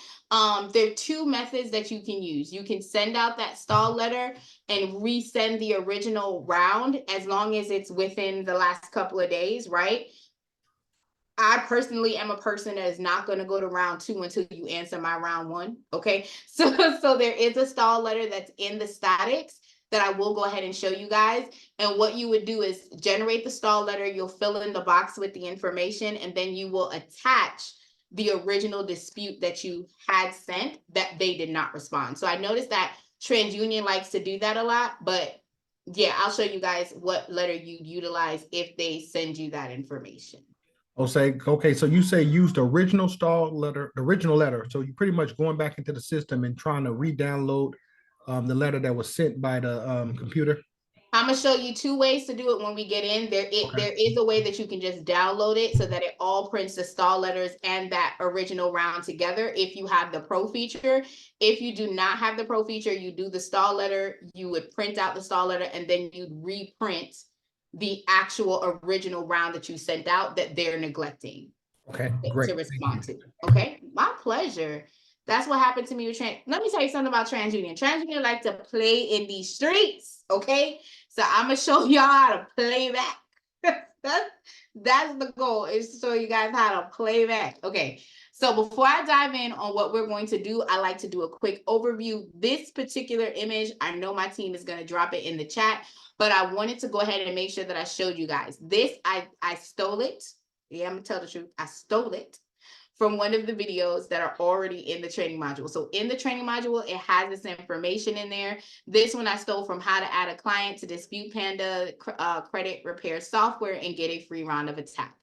There are two methods that you can use. You can send out that stall letter and resend the original round, as long as it's within the last couple of days, right? I personally am a person that is not going to go to round 2 until you answer my round 1. Okay, so there is a stall letter that's in the statics that I will go ahead and show you guys. And what you would do is generate the stall letter. You'll fill in the box with the information, and then you will attach the original dispute that you had sent that they did not respond. So I noticed that TransUnion likes to do that a lot, but yeah, I'll show you guys what letter you utilize if they send you that information. Okay, so you say use the original stall letter, the original letter. So you're pretty much going back into the system and trying to re-download the letter that was sent by the computer. I'm gonna show you 2 ways to do it when we get in. There is a way that you can just download it so that it all prints the stall letters and that original round together if you have the pro feature. If you do not have the pro feature, you do the stall letter, you would print out the stall letter, and then you'd reprint the actual original round that you sent out that they're neglecting Okay, great. to respond to. Okay, my pleasure. That's what happened to me with let me tell you something about TransUnion. TransUnion like to play in these streets, okay? So I'm gonna show y'all how to play back. That's the goal, is to show you guys how to play back. Okay, so before I dive in on what we're going to do, I like to do a quick overview. This particular image, I know my team is gonna drop it in the chat, but I wanted to go ahead and make sure that I showed you guys. This, I stole it. Yeah, I'm gonna tell the truth. I stole it from one of the videos that are already in the training module. So in the training module, it has this information in there. This one I stole from how to add a client to Dispute Panda credit repair software and get a free round of attack.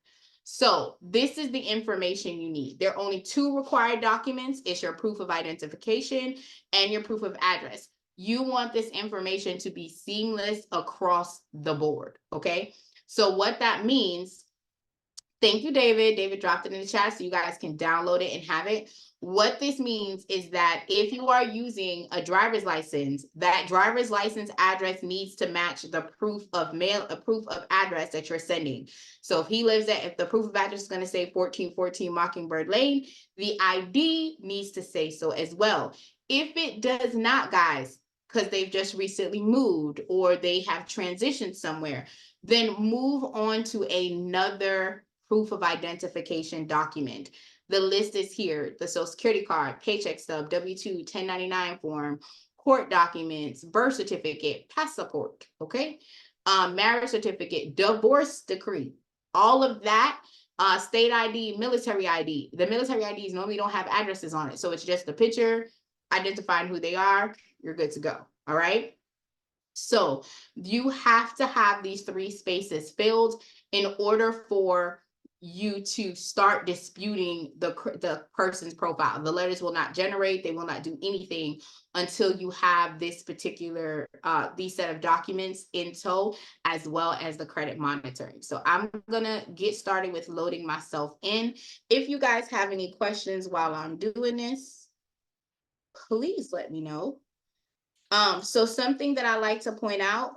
So this is the information you need. There are only 2 required documents. It's your proof of identification and your proof of address. You want this information to be seamless across the board, okay? So what that means, thank you, David. David dropped it in the chat so you guys can download it and have it. What this means is that if you are using a driver's license, that driver's license address needs to match the proof of address that you're sending. So if he lives at, if the proof of address is going to say 1414 Mockingbird Lane, the ID needs to say so as well. If it does not, guys, because they've just recently moved or they have transitioned somewhere, then move on to another proof of identification document. The list is here: the social security card, paycheck stub, W-2, 1099 form, court documents, birth certificate, passport, okay? Marriage certificate, divorce decree, all of that, state ID, military ID. The military IDs normally don't have addresses on it. So it's just a picture identifying who they are. You're good to go, all right? So you have to have these 3 spaces filled in order for you to start disputing the person's profile. The letters will not generate, they will not do anything until you have this particular these set of documents in tow, as well as the credit monitoring. So I'm gonna get started with loading myself in. If you guys have any questions while I'm doing this, please let me know. So something that I like to point out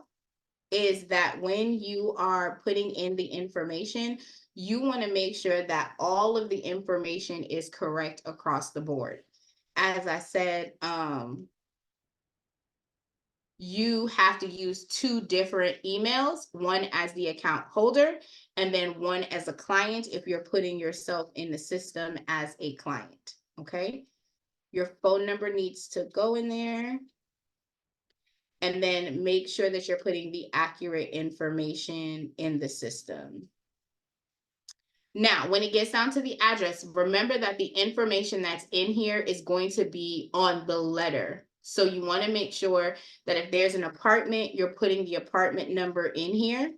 is that when you are putting in the information, you want to make sure that all of the information is correct across the board. As I said, you have to use 2 different emails, one as the account holder, and then one as a client if you're putting yourself in the system as a client, okay? Your phone number needs to go in there. And then make sure that you're putting the accurate information in the system. Now, when it gets down to the address, remember that the information that's in here is going to be on the letter. So you want to make sure that if there's an apartment, you're putting the apartment number in here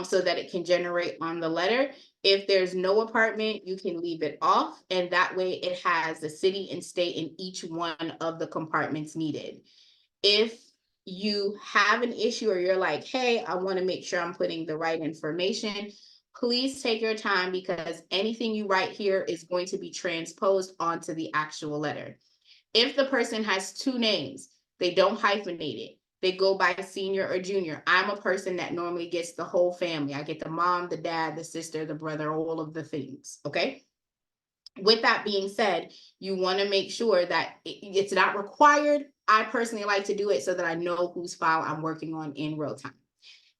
so that it can generate on the letter. If there's no apartment, you can leave it off. And that way it has the city and state in each one of the compartments needed. If you have an issue or you're like, hey, I want to make sure I'm putting the right information, please take your time, because anything you write here is going to be transposed onto the actual letter. If the person has 2 names, they don't hyphenate it. They go by senior or junior. I'm a person that normally gets the whole family. I get the mom, the dad, the sister, the brother, all of the things, okay? With that being said, you want to make sure that it's not required. I personally like to do it so that I know whose file I'm working on in real time.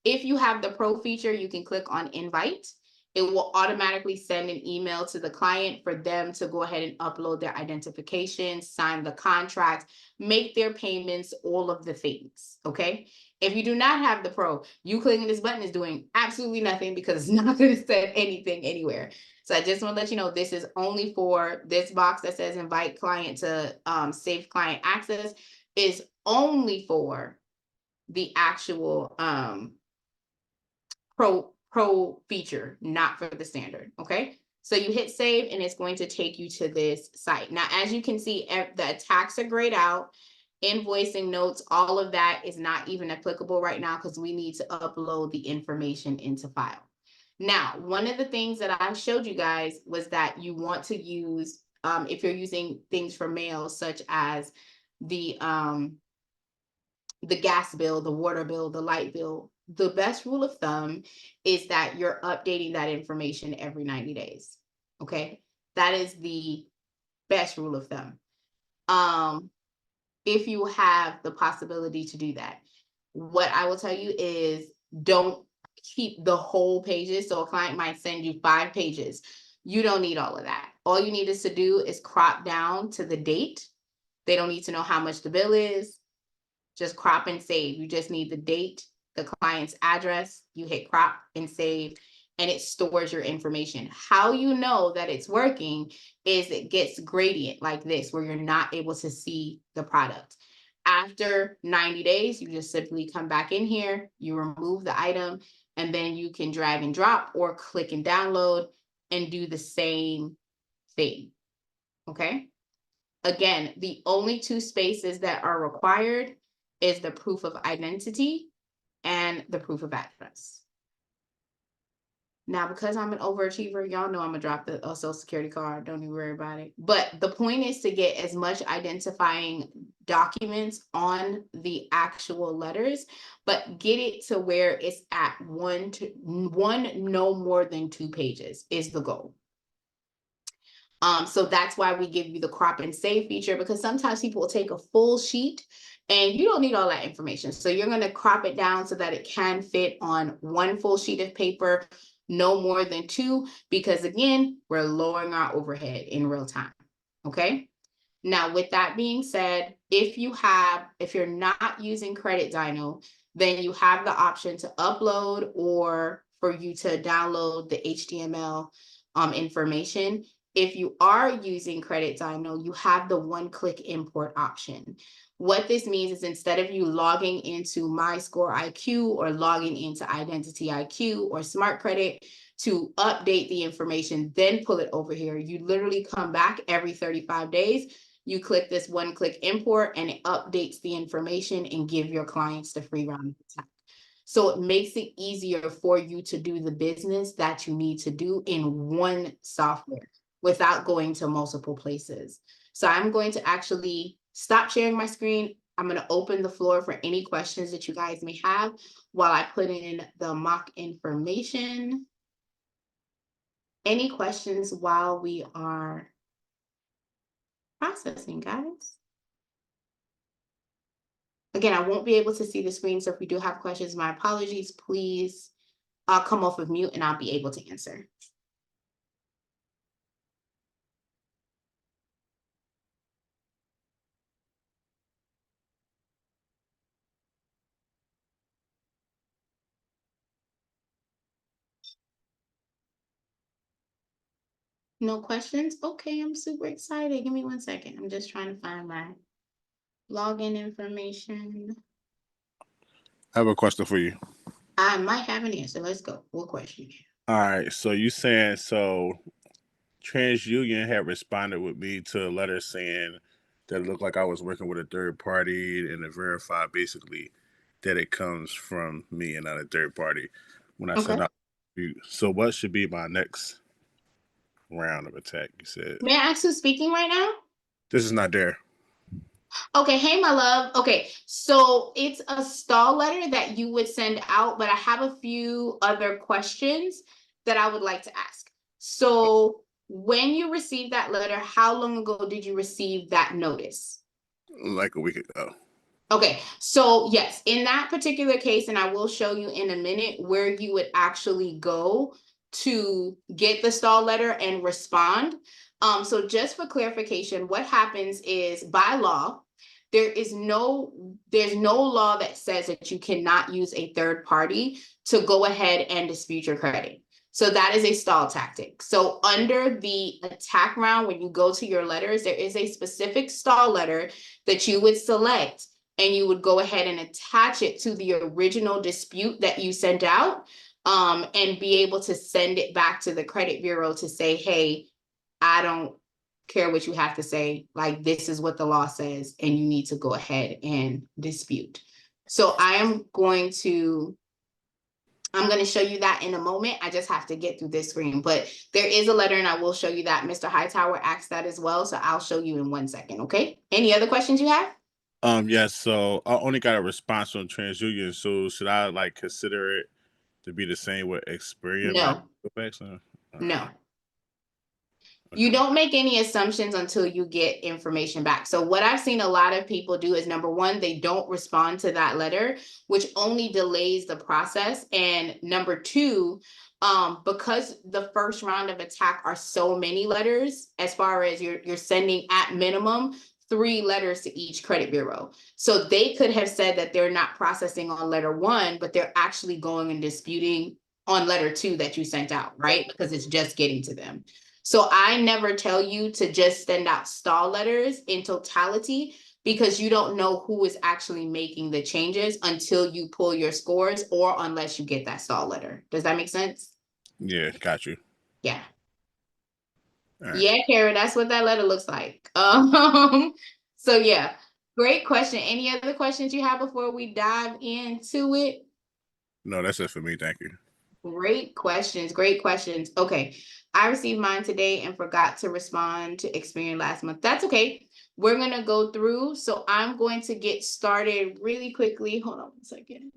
If you have the pro feature, you can click on invite. It will automatically send an email to the client for them to go ahead and upload their identification, sign the contract, make their payments, all of the things, okay? If you do not have the pro, you clicking this button is doing absolutely nothing, because it's not going to send anything anywhere. So I just want to let you know, this is only for this box that says invite client to save client access, is only for the actual pro feature, not for the standard, okay? So you hit save and it's going to take you to this site. Now, as you can see, the attacks are grayed out, invoicing notes, all of that is not even applicable right now because we need to upload the information into file. Now, one of the things that I showed you guys was that you want to use, if you're using things for mail, such as the gas bill, the water bill, the light bill, the best rule of thumb is that you're updating that information every 90 days, okay? That is the best rule of thumb. If you have the possibility to do that, what I will tell you is don't keep the whole pages. So a client might send you 5 pages. You don't need all of that. All you need is to do is crop down to the date. They don't need to know how much the bill is. Just crop and save. You just need the date, the client's address. You hit crop and save, and it stores your information. How you know that it's working is it gets gradient like this, where you're not able to see the product. After 90 days, you just simply come back in here, you remove the item, and then you can drag and drop or click and download and do the same thing. Okay. Again, the only 2 spaces that are required is the proof of identity and the proof of address. Now, because I'm an overachiever, y'all know I'm gonna drop the social security card. Don't even worry about it. But the point is to get as much identifying documents on the actual letters, but get it to where it's at one, no more than 2 pages is the goal. So that's why we give you the crop and save feature, because sometimes people will take a full sheet and you don't need all that information. So you're going to crop it down so that it can fit on 1 full sheet of paper, no more than 2, because again, we're lowering our overhead in real time. Okay. Now, with that being said, if you're not using Credit Dyno, then you have the option to upload or for you to download the HTML information. If you are using Credit Dyno, you have the one-click import option. What this means is instead of you logging into My Score IQ or logging into Identity IQ or Smart Credit to update the information, then pull it over here, you literally come back every 35 days. You click this one-click import and it updates the information and give your clients the free round of attack. So it makes it easier for you to do the business that you need to do in one software without going to multiple places. So I'm going to actually stop sharing my screen. I'm going to open the floor for any questions that you guys may have while I put in the mock information. Any questions while we are processing, guys? Again, I won't be able to see the screen, so if we do have questions, my apologies. Please come off of mute and I'll be able to answer. No questions? Okay, I'm super excited. Give me 1 second. I'm just trying to find my login information. I have a question for you. I might have an answer. Let's go. What question? All right. So you saying TransUnion had responded with me to a letter saying that it looked like I was working with a third party and to verify basically that it comes from me and not a third party. When I said, so what should be my next round of attack? You said. May I ask who's speaking right now? This is not there. Okay, hey, my love. Okay, so it's a stall letter that you would send out, but I have a few other questions that I would like to ask. So when you received that letter, how long ago did you receive that notice? Like a week ago. Okay, so yes, in that particular case, and I will show you in a minute where you would actually go to get the stall letter and respond. So just for clarification, what happens is by law, there's no law that says that you cannot use a third party to go ahead and dispute your credit. So that is a stall tactic. So under the attack round, when you go to your letters, there is a specific stall letter that you would select and you would go ahead and attach it to the original dispute that you sent out, and be able to send it back to the credit bureau to say, hey, I don't care what you have to say, like this is what the law says, and you need to go ahead and dispute. So I'm going to show you that in a moment. I just have to get through this screen, but there is a letter and I will show you that. Mr. Hightower asked that as well, so I'll show you in 1 second, okay? Any other questions you have? Yes, so I only got a response from TransUnion, so should I like consider it to be the same with Experian? No. Right. No. You don't make any assumptions until you get information back. So what I've seen a lot of people do is, number one, they don't respond to that letter, which only delays the process. And number two, because the first round of attack are so many letters, as far as you're sending at minimum 3 letters to each credit bureau. So they could have said that they're not processing on letter 1, but they're actually going and disputing on letter 2 that you sent out, right? Because it's just getting to them. So I never tell you to just send out stall letters in totality, because you don't know who is actually making the changes until you pull your scores, or unless you get that stall letter. Does that make sense? Yeah, got you. Yeah. All right. Yeah, Kara, that's what that letter looks like. So yeah, great question. Any other questions you have before we dive into it? No, that's it for me. Thank you. Great questions. Great questions. Okay. I received mine today and forgot to respond to Experian last month. That's okay. We're going to go through. So I'm going to get started really quickly. Hold on 1 second.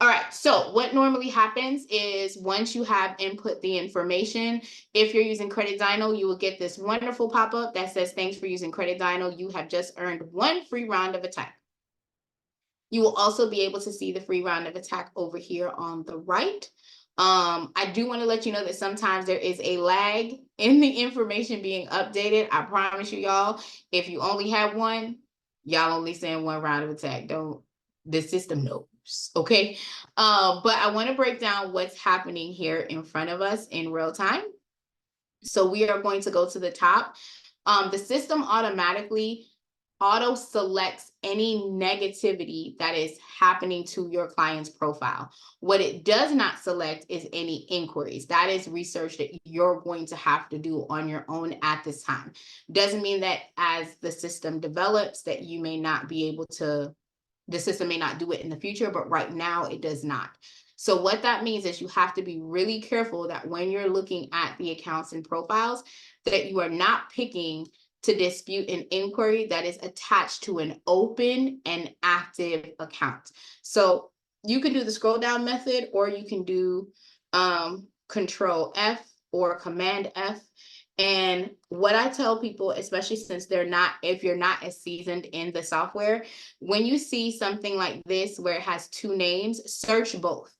All right, so what normally happens is once you have input the information, if you're using Credit Dino, you will get this wonderful pop-up that says, thanks for using Credit Dino. You have just earned 1 free round of attack. You will also be able to see the free round of attack over here on the right. I do want to let you know that sometimes there is a lag in the information being updated. I promise you, y'all, if you only have 1, y'all only send 1 round of attack. The system knows, okay? But I want to break down what's happening here in front of us in real time. So we are going to go to the top. The system automatically auto selects any negativity that is happening to your client's profile. What it does not select is any inquiries. That is research that you're going to have to do on your own at this time. Doesn't mean that as the system develops that you may not be able to, the system may not do it in the future, but right now it does not. So what that means is you have to be really careful that when you're looking at the accounts and profiles, that you are not picking to dispute an inquiry that is attached to an open and active account. So you can do the scroll down method, or you can do Control F or Command F. And what I tell people, especially since if you're not as seasoned in the software, when you see something like this where it has 2 names, search both.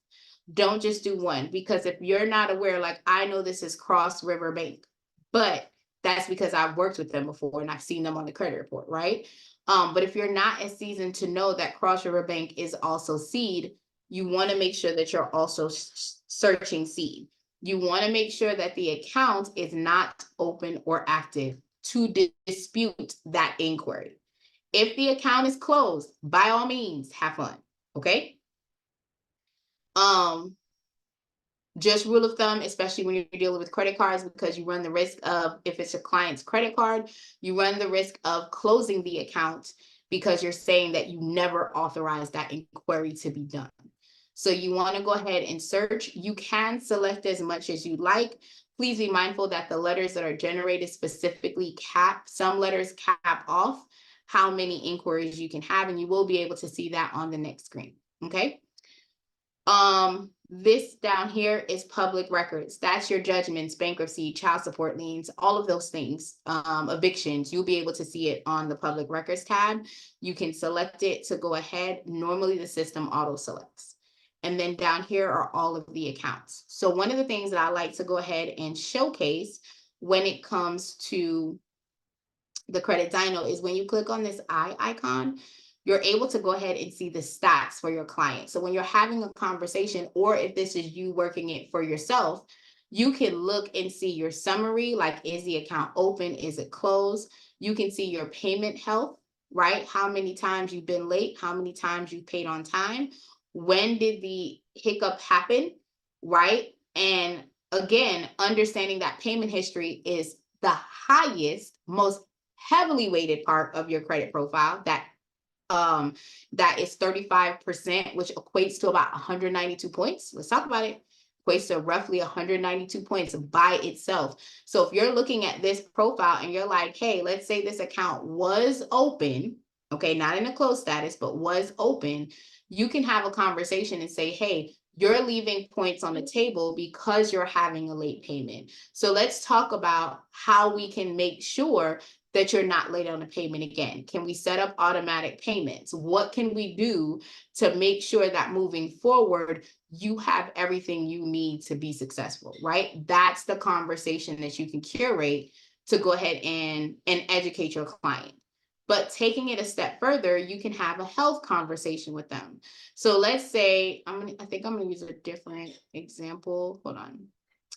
Don't just do 1, because if you're not aware, like I know this is Cross River Bank, but that's because I've worked with them before and I've seen them on the credit report, right? But if you're not as seasoned to know that Cross River Bank is also seed, you want to make sure that you're also searching seed. You want to make sure that the account is not open or active to dispute that inquiry. If the account is closed, by all means, have fun, okay? Just rule of thumb, especially when you're dealing with credit cards, because you run the risk of, if it's a client's credit card, you run the risk of closing the account because you're saying that you never authorized that inquiry to be done. So you want to go ahead and search. You can select as much as you like. Please be mindful that the letters that are generated specifically cap, some letters cap off how many inquiries you can have, and you will be able to see that on the next screen, okay? This down here is public records. That's your judgments, bankruptcy, child support liens, all of those things, evictions. You'll be able to see it on the public records tab. You can select it to go ahead. Normally the system auto selects. And then down here are all of the accounts. So one of the things that I like to go ahead and showcase when it comes to the Credit Dino is when you click on this eye icon, you're able to go ahead and see the stats for your client. So when you're having a conversation, or if this is you working it for yourself, you can look and see your summary, like, is the account open? Is it closed? You can see your payment health, right? How many times you've been late, how many times you paid on time, when did the hiccup happen, right? And again, understanding that payment history is the highest, most heavily weighted part of your credit profile, that is 35%, which equates to about 192 points. Let's talk about it. Equates to roughly 192 points by itself. So if you're looking at this profile and you're like, hey, let's say this account was open, okay, not in a closed status, but was open, you can have a conversation and say, hey, you're leaving points on the table because you're having a late payment. So let's talk about how we can make sure that you're not late on a payment again. Can we set up automatic payments? What can we do to make sure that moving forward, you have everything you need to be successful, right? That's the conversation that you can curate to go ahead and educate your client. But taking it a step further, you can have a health conversation with them. So let's say, I think I'm gonna use a different example. Hold on.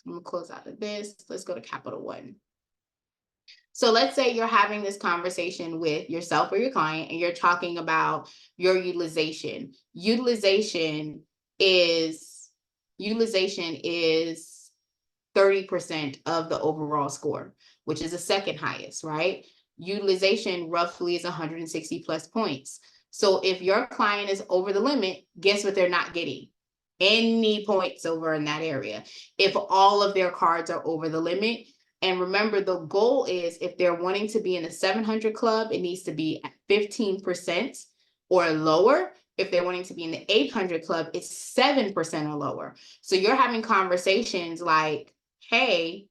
I'm gonna close out of this. Let's go to Capital One. So let's say you're having this conversation with yourself or your client, and you're talking about your utilization. Utilization is 30% of the overall score, which is the second highest, right? Utilization roughly is 160 plus points. So if your client is over the limit, guess what they're not getting? Any points over in that area. If all of their cards are over the limit, and remember, the goal is if they're wanting to be in the 700 club, it needs to be at 15% or lower. If they're wanting to be in the 800 club, it's 7% or lower. So you're having conversations like, hey,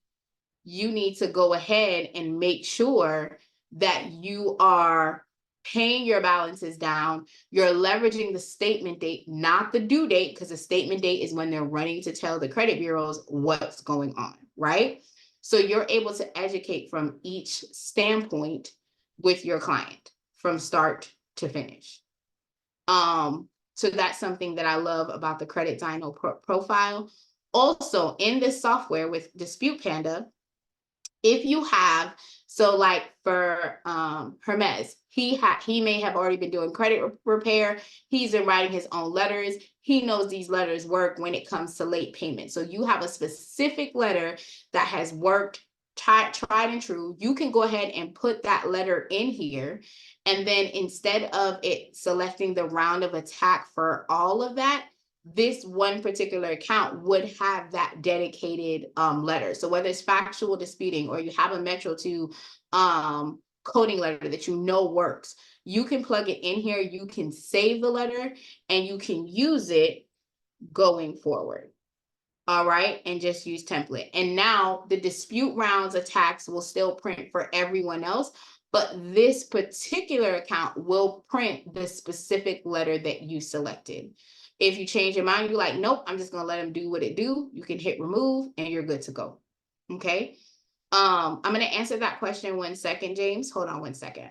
you need to go ahead and make sure that you are paying your balances down. You're leveraging the statement date, not the due date, because the statement date is when they're running to tell the credit bureaus what's going on, right? So you're able to educate from each standpoint with your client from start to finish. So that's something that I love about the Credit Dyno profile. Also, in this software with Dispute Panda, if you have, so like for Hermes, he may have already been doing credit repair. He's been writing his own letters. He knows these letters work when it comes to late payment. So you have a specific letter that has worked, tried and true. You can go ahead and put that letter in here. And then instead of it selecting the round of attack for all of that, this one particular account would have that dedicated letter. So whether it's factual disputing or you have a Metro 2 coding letter that you know works, you can plug it in here, you can save the letter, and you can use it going forward. All right, and just use template. And now the dispute rounds attacks will still print for everyone else, but this particular account will print the specific letter that you selected. If you change your mind, you're like, nope, I'm just gonna let them do what it do. You can hit remove and you're good to go. Okay. I'm gonna answer that question 1 second, James. Hold on 1 second.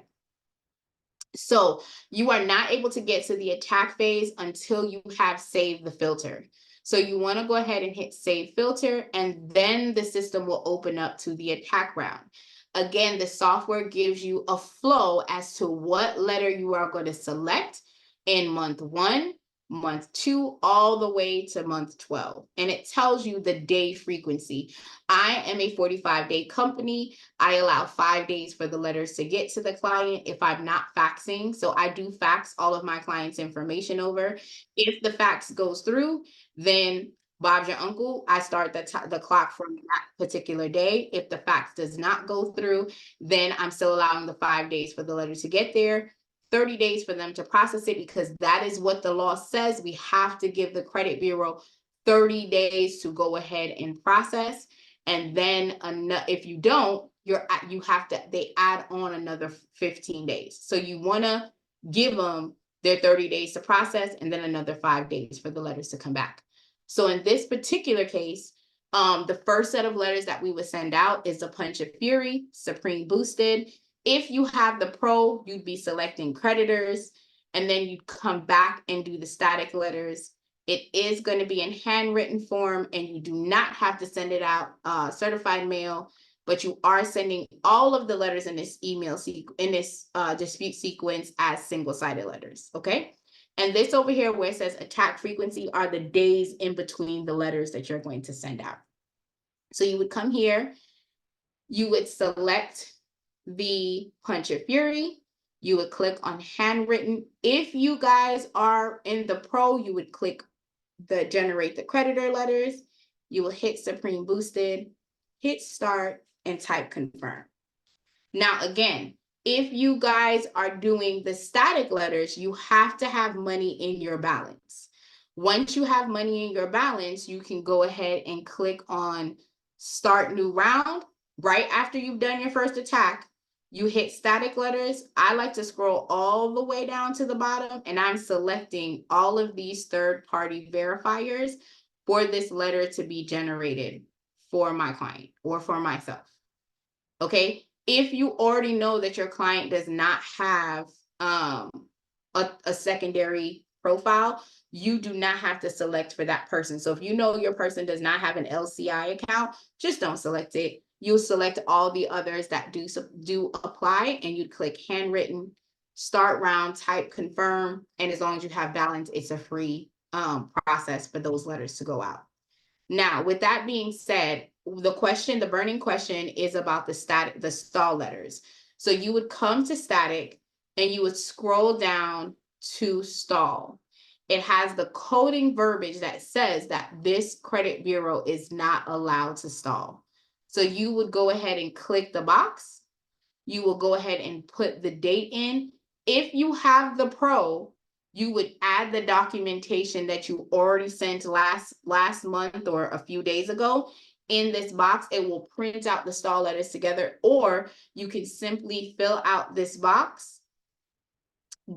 So you are not able to get to the attack phase until you have saved the filter. So you want to go ahead and hit save filter, and then the system will open up to the attack round. Again, the software gives you a flow as to what letter you are going to select in month 1, month 2, all the way to month 12. And it tells you the day frequency. I am a 45-day company. I allow 5 days for the letters to get to the client if I'm not faxing. So I do fax all of my clients' information over. If the fax goes through, then Bob's your uncle. I start the clock from that particular day. If the fax does not go through, then I'm still allowing the 5 days for the letter to get there. 30 days for them to process it, because that is what the law says. We have to give the credit bureau 30 days to go ahead and process. And then if you don't, they add on another 15 days. So you want to give them their 30 days to process and then another 5 days for the letters to come back. So in this particular case, the first set of letters that we would send out is the Punch of Fury, Supreme Boosted. If you have the Pro, you'd be selecting creditors, and then you'd come back and do the static letters. It is going to be in handwritten form, and you do not have to send it out certified mail, but you are sending all of the letters in this dispute sequence as single-sided letters, okay? And this over here where it says attack frequency are the days in between the letters that you're going to send out. So you would come here, you would select the Punch of Fury, you would click on handwritten. If you guys are in the Pro, you would click the generate the creditor letters, you will hit Supreme Boosted, hit start, and type confirm. Now, again, if you guys are doing the static letters, you have to have money in your balance. Once you have money in your balance, you can go ahead and click on start new round. Right after you've done your first attack, you hit static letters. I like to scroll all the way down to the bottom, and I'm selecting all of these third-party verifiers for this letter to be generated for my client or for myself. Okay, if you already know that your client does not have a secondary profile, you do not have to select for that person. So if you know your person does not have an LCI account, just don't select it. You'll select all the others that do apply, and you'd click handwritten, start round, type confirm, and as long as you have balance, it's a free process for those letters to go out. Now, with that being said, the burning question is about the stall letters. So you would come to static and you would scroll down to stall. It has the coding verbiage that says that this credit bureau is not allowed to stall. So you would go ahead and click the box. You will go ahead and put the date in. If you have the pro, you would add the documentation that you already sent last month or a few days ago in this box. It will print out the stall letters together, or you can simply fill out this box,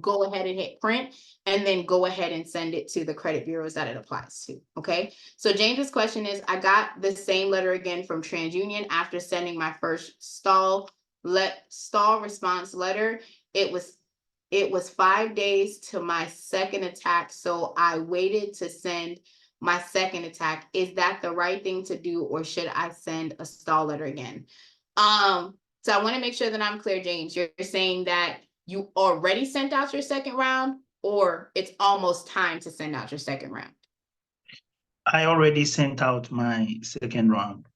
go ahead and hit print, and then go ahead and send it to the credit bureaus that it applies to. Okay, so James's question is, I got the same letter again from TransUnion after sending my first stall response letter. It was 5 days to my second attack, so I waited to send my second attack. Is that the right thing to do, or should I send a stall letter again? So I want to make sure that I'm clear, James. You're saying that you already sent out your second round, or it's almost time to send out your second round? I already sent out my second round.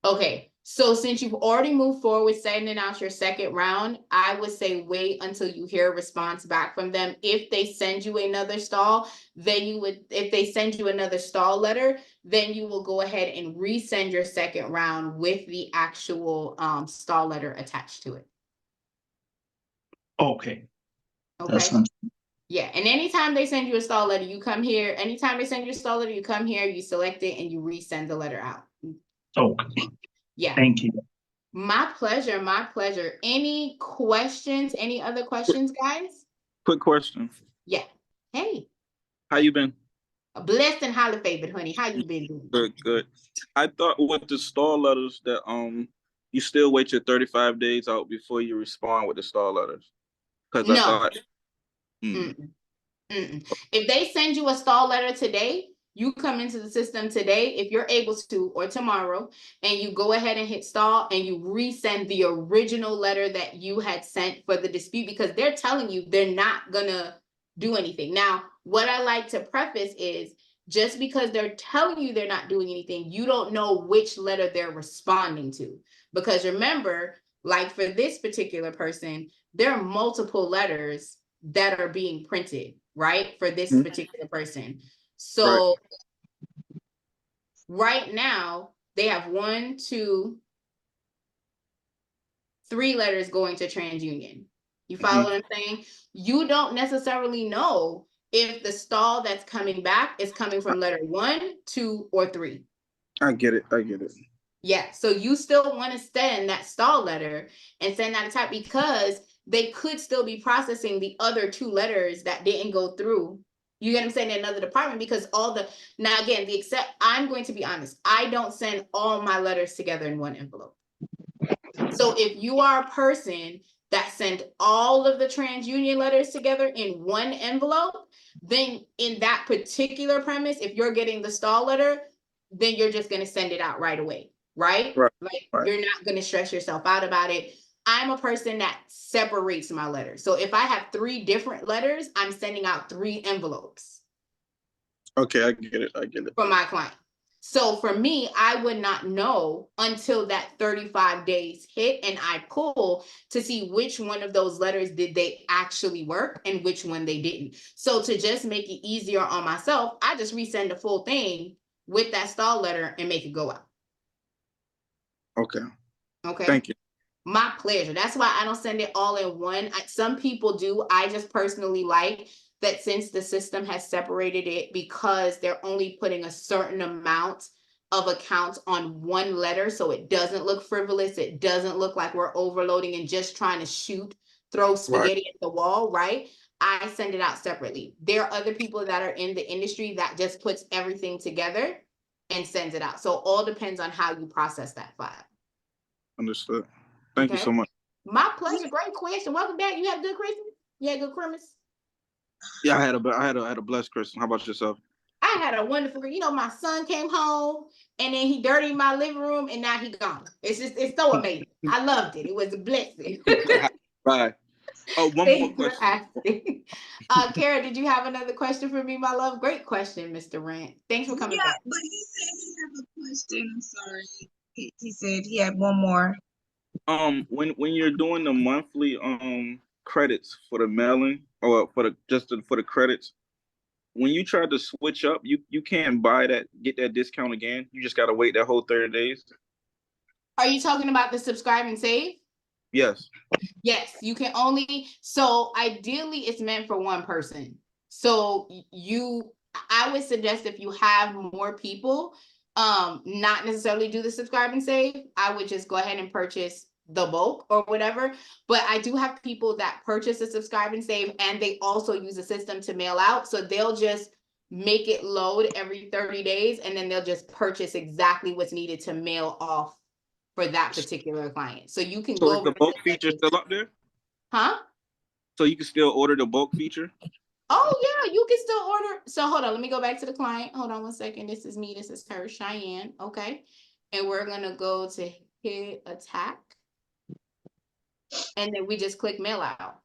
Okay, so since you've already moved forward with sending out your second round, I would say wait until you hear a response back from them. If they send you another stall, then if they send you another stall letter, then you will go ahead and resend your second round with the actual stall letter attached to it. Okay. Okay. That's not. Yeah, and anytime they send you a stall letter, you come here. Anytime they send you a stall letter, you come here, you select it, and you resend the letter out. Okay. Yeah. Thank you. My pleasure, my pleasure. Any questions? Any other questions, guys? Quick question. Yeah. Hey, How you been? blessed and highly favored, honey. How you been doing? Good, good. I thought with the stall letters that you still wait your 35 days out before you respond with the stall letters. Because I No. thought If they send you a stall letter today, you come into the system today, if you're able to, or tomorrow, and you go ahead and hit stall and you resend the original letter that you had sent for the dispute, because they're telling you they're not gonna do anything. Now, what I like to preface is, just because they're telling you they're not doing anything, you don't know which letter they're responding to. Because remember, like for this particular person, there are multiple letters that are being printed, right? For this particular person. So right now, they have 1, 2, 3 letters going to TransUnion. You follow what I'm saying? You don't necessarily know if the stall that's coming back is coming from letter 1, 2, or 3. I get it. I get it. Yeah, so you still want to send that stall letter and send that attack, because they could still be processing the other 2 letters that didn't go through. You get what I'm saying? In another department, because now again, I'm going to be honest, I don't send all my letters together in one envelope. So if you are a person that sent all of the TransUnion letters together in one envelope, then in that particular premise, if you're getting the stall letter, then you're just going to send it out right away, right? Like you're not going to stress yourself out about it. I'm a person that separates my letters. So if I have 3 different letters, I'm sending out 3 envelopes. Okay, I get it. I get it. For my client. So for me, I would not know until that 35 days hit and I pull to see which one of those letters did they actually work and which one they didn't. So to just make it easier on myself, I just resend the full thing with that stall letter and make it go out. Okay. Okay. Thank you. My pleasure. That's why I don't send it all in one. Some people do. I just personally like that since the system has separated it because they're only putting a certain amount of accounts on one letter. So it doesn't look frivolous. It doesn't look like we're overloading and just trying to throw spaghetti at the wall, right? I send it out separately. There are other people that are in the industry that just puts everything together and sends it out. So it all depends on how you process that file. Understood. Thank you so much. My pleasure. Great question. Welcome back. You had a good Christmas? You had a good Christmas? Yeah, I had a blessed Christmas. How about yourself? I had a wonderful, my son came home and then he dirtied my living room and now he gone. It's so amazing. I loved it. It was a blessing. Bye. Oh, one more question. Kara, did you have another question for me, my love? Great question, Mr. Rant. Thanks for coming back. But he said he had a question. I'm sorry. He said he had one more. When you're doing the monthly credits for the mailing or for the credits, when you try to switch up, you can't get that discount again. You just gotta wait that whole 30 days. Are you talking about the subscribe and save? Yes. Yes, you can only, so ideally it's meant for one person. So I would suggest if you have more people, not necessarily do the subscribe and save. I would just go ahead and purchase the bulk or whatever. But I do have people that purchase a subscribe and save and they also use a system to mail out. So they'll just make it load every 30 days and then they'll just purchase exactly what's needed to mail off for that particular client. So you can So is the bulk feature still up there? Huh? So you can still order the bulk feature? Oh yeah, you can still order. So hold on, let me go back to the client. Hold on one second. This is me, this is her, Cheyenne. Okay. And we're gonna go to hit attack. And then we just click mail out.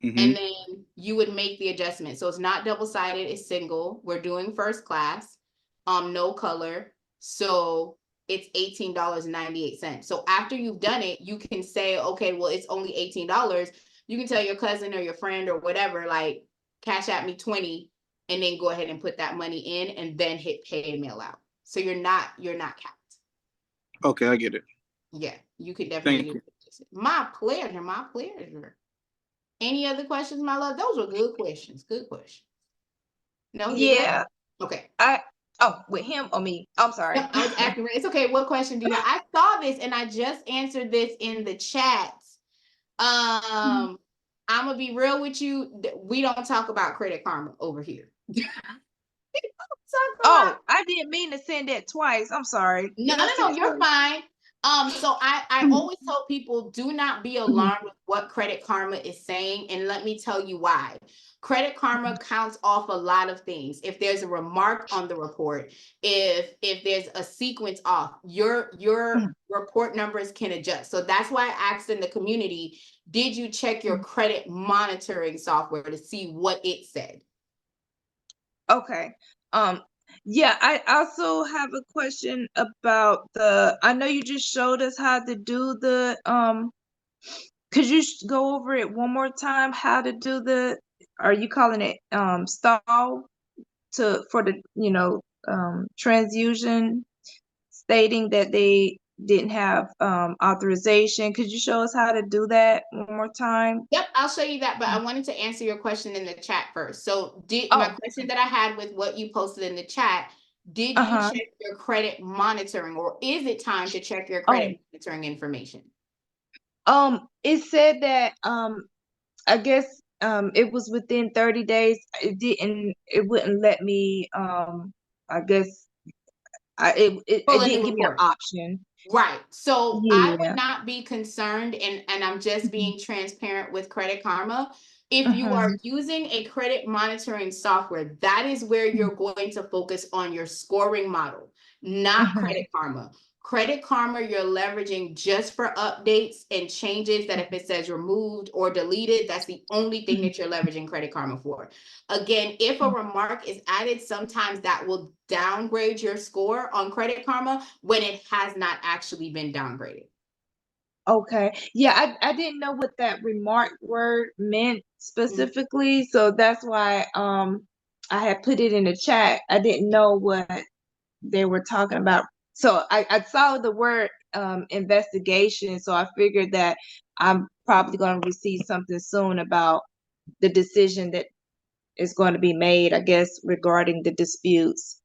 And then you would make the adjustment. So it's not double-sided, it's single. We're doing first class, no color. So it's $18.98. So after you've done it, you can say, okay, well, it's only $18. You can tell your cousin or your friend or whatever, like, cash at me 20, and then go ahead and put that money in and then hit pay and mail out. So you're not capped. Okay, I get it. Yeah, you could definitely do it. My pleasure, my pleasure. Any other questions, my love? Those were good questions. Good question. No, yeah. Okay. With him or me? I'm sorry. I was asking. It's okay. What question do you have? I saw this and I just answered this in the chat. I'm gonna be real with you. We don't talk about Credit Karma over here. I didn't mean to send that twice. I'm sorry. No, you're fine. So I always tell people, do not be alarmed with what Credit Karma is saying, and let me tell you why. Credit Karma counts off a lot of things. If there's a remark on the report, if there's a sequence off, your report numbers can adjust. So that's why I asked in the community, did you check your credit monitoring software to see what it said? Okay. Yeah, I also have a question about I know you just showed us how to do could you go over it one more time, how to do are you calling it stall for the transfusion, stating that they didn't have authorization? Could you show us how to do that one more time? Yep, I'll show you that, but I wanted to answer your question in the chat first. So my question that I had with what you posted in the chat, did you check your credit monitoring, or is it time to check your credit monitoring information? It said that I guess it was within 30 days. It wouldn't let me I guess it didn't give me an option. Right. So I would not be concerned, and I'm just being transparent with Credit Karma. If you are using a credit monitoring software, that is where you're going to focus on your scoring model, not Credit Karma. Credit Karma, you're leveraging just for updates and changes that if it says removed or deleted, that's the only thing that you're leveraging Credit Karma for. Again, if a remark is added, sometimes that will downgrade your score on Credit Karma when it has not actually been downgraded. Okay. Yeah, I didn't know what that remark word meant specifically, so that's why I had put it in the chat. I didn't know what they were talking about So I saw the word investigation, so I figured that I'm probably going to receive something soon about the decision that is going to be made, I guess, regarding the disputes.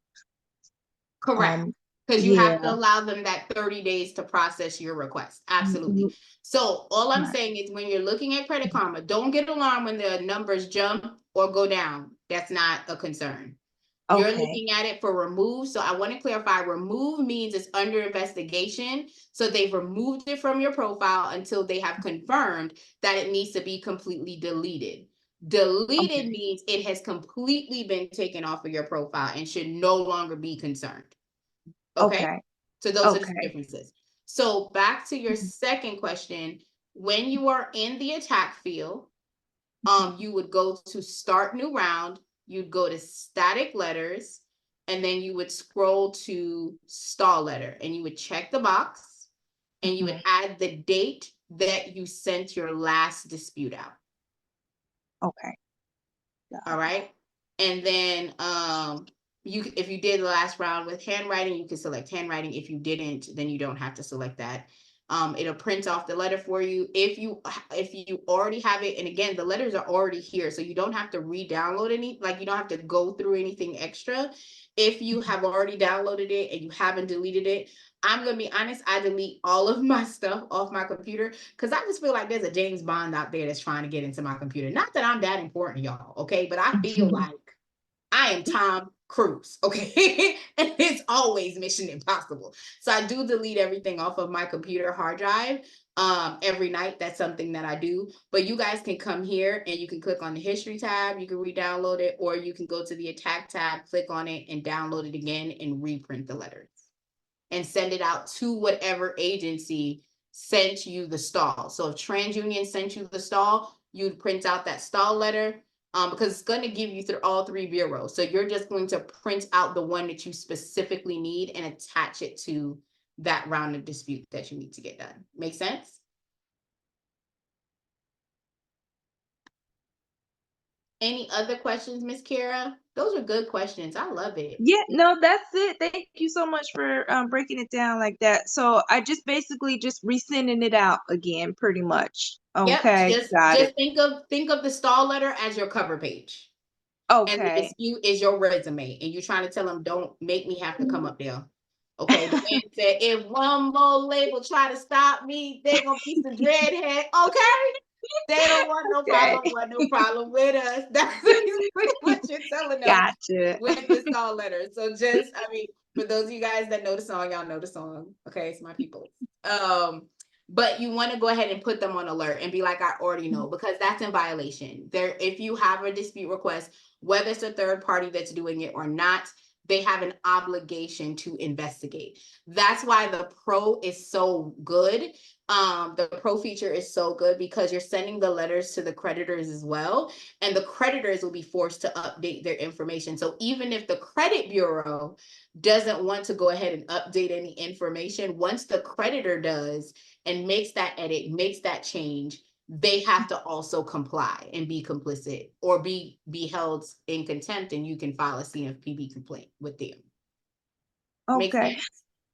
Correct. Because you Yeah. have to allow them that 30 days to process your request. Absolutely. So all I'm Right. saying is when you're looking at Credit Karma, don't get alarmed when the numbers jump or go down. That's not a concern. You're Okay. looking at it for remove. So I want to clarify, remove means it's under investigation. So they've removed it from your profile until they have confirmed that it needs to be completely deleted. Deleted Okay. means it has completely been taken off of your profile and should no longer be concerned. Okay. Okay. So those are the Okay. differences. So back to your second question, when you are in the attack field, you would go to start new round, you'd go to static letters, and then you would scroll to stall letter, and you would check the box, and you would add the date that you sent your last dispute out. Okay. All right. And then if you did the last round with handwriting, you can select handwriting. If you didn't, then you don't have to select that. It'll print off the letter for you. If you already have it, and again, the letters are already here, so you don't have to re-download any, like you don't have to go through anything extra. If you have already downloaded it and you haven't deleted it, I'm gonna be honest, I delete all of my stuff off my computer because I just feel like there's a James Bond out there that's trying to get into my computer. Not that I'm that important, y'all, okay? But I feel like I am Tom Cruise, okay? And it's always Mission Impossible. So I do delete everything off of my computer hard drive every night. That's something that I do. But you guys can come here and you can click on the history tab, you can re-download it, or you can go to the attack tab, click on it, and download it again and reprint the letters and send it out to whatever agency sent you the stall. So if TransUnion sent you the stall, you'd print out that stall letter because it's going to give you through all three bureaus. So you're just going to print out the one that you specifically need and attach it to that round of dispute that you need to get done. Make sense? Any other questions, Miss Kara? Those are good questions. I love it. Yeah, no, that's it. Thank you so much for breaking it down like that. So I just basically just resending it out again, pretty much. Okay, Yep, got it. think of the stall letter as your cover page. And the Okay. dispute is your resume, and you're trying to tell them, don't make me have to come up there. Okay, the man said, if one more label try to stop me, they're gonna be some dreadhead. Okay, they don't want no problem with us. That's basically what you're telling them Gotcha. with the song letter. So just, I mean, for those of you guys that know the song, y'all know the song. Okay, it's my people. But you want to go ahead and put them on alert and be like, I already know, because that's in violation. There, if you have a dispute request, whether it's a third party that's doing it or not, they have an obligation to investigate. That's why the pro is so good. The pro feature is so good because you're sending the letters to the creditors as well, and the creditors will be forced to update their information. So even if the credit bureau doesn't want to go ahead and update any information, once the creditor does and makes that edit, makes that change, they have to also comply and be complicit or be held in contempt, and you can file a CFPB complaint with them. Makes Okay. sense?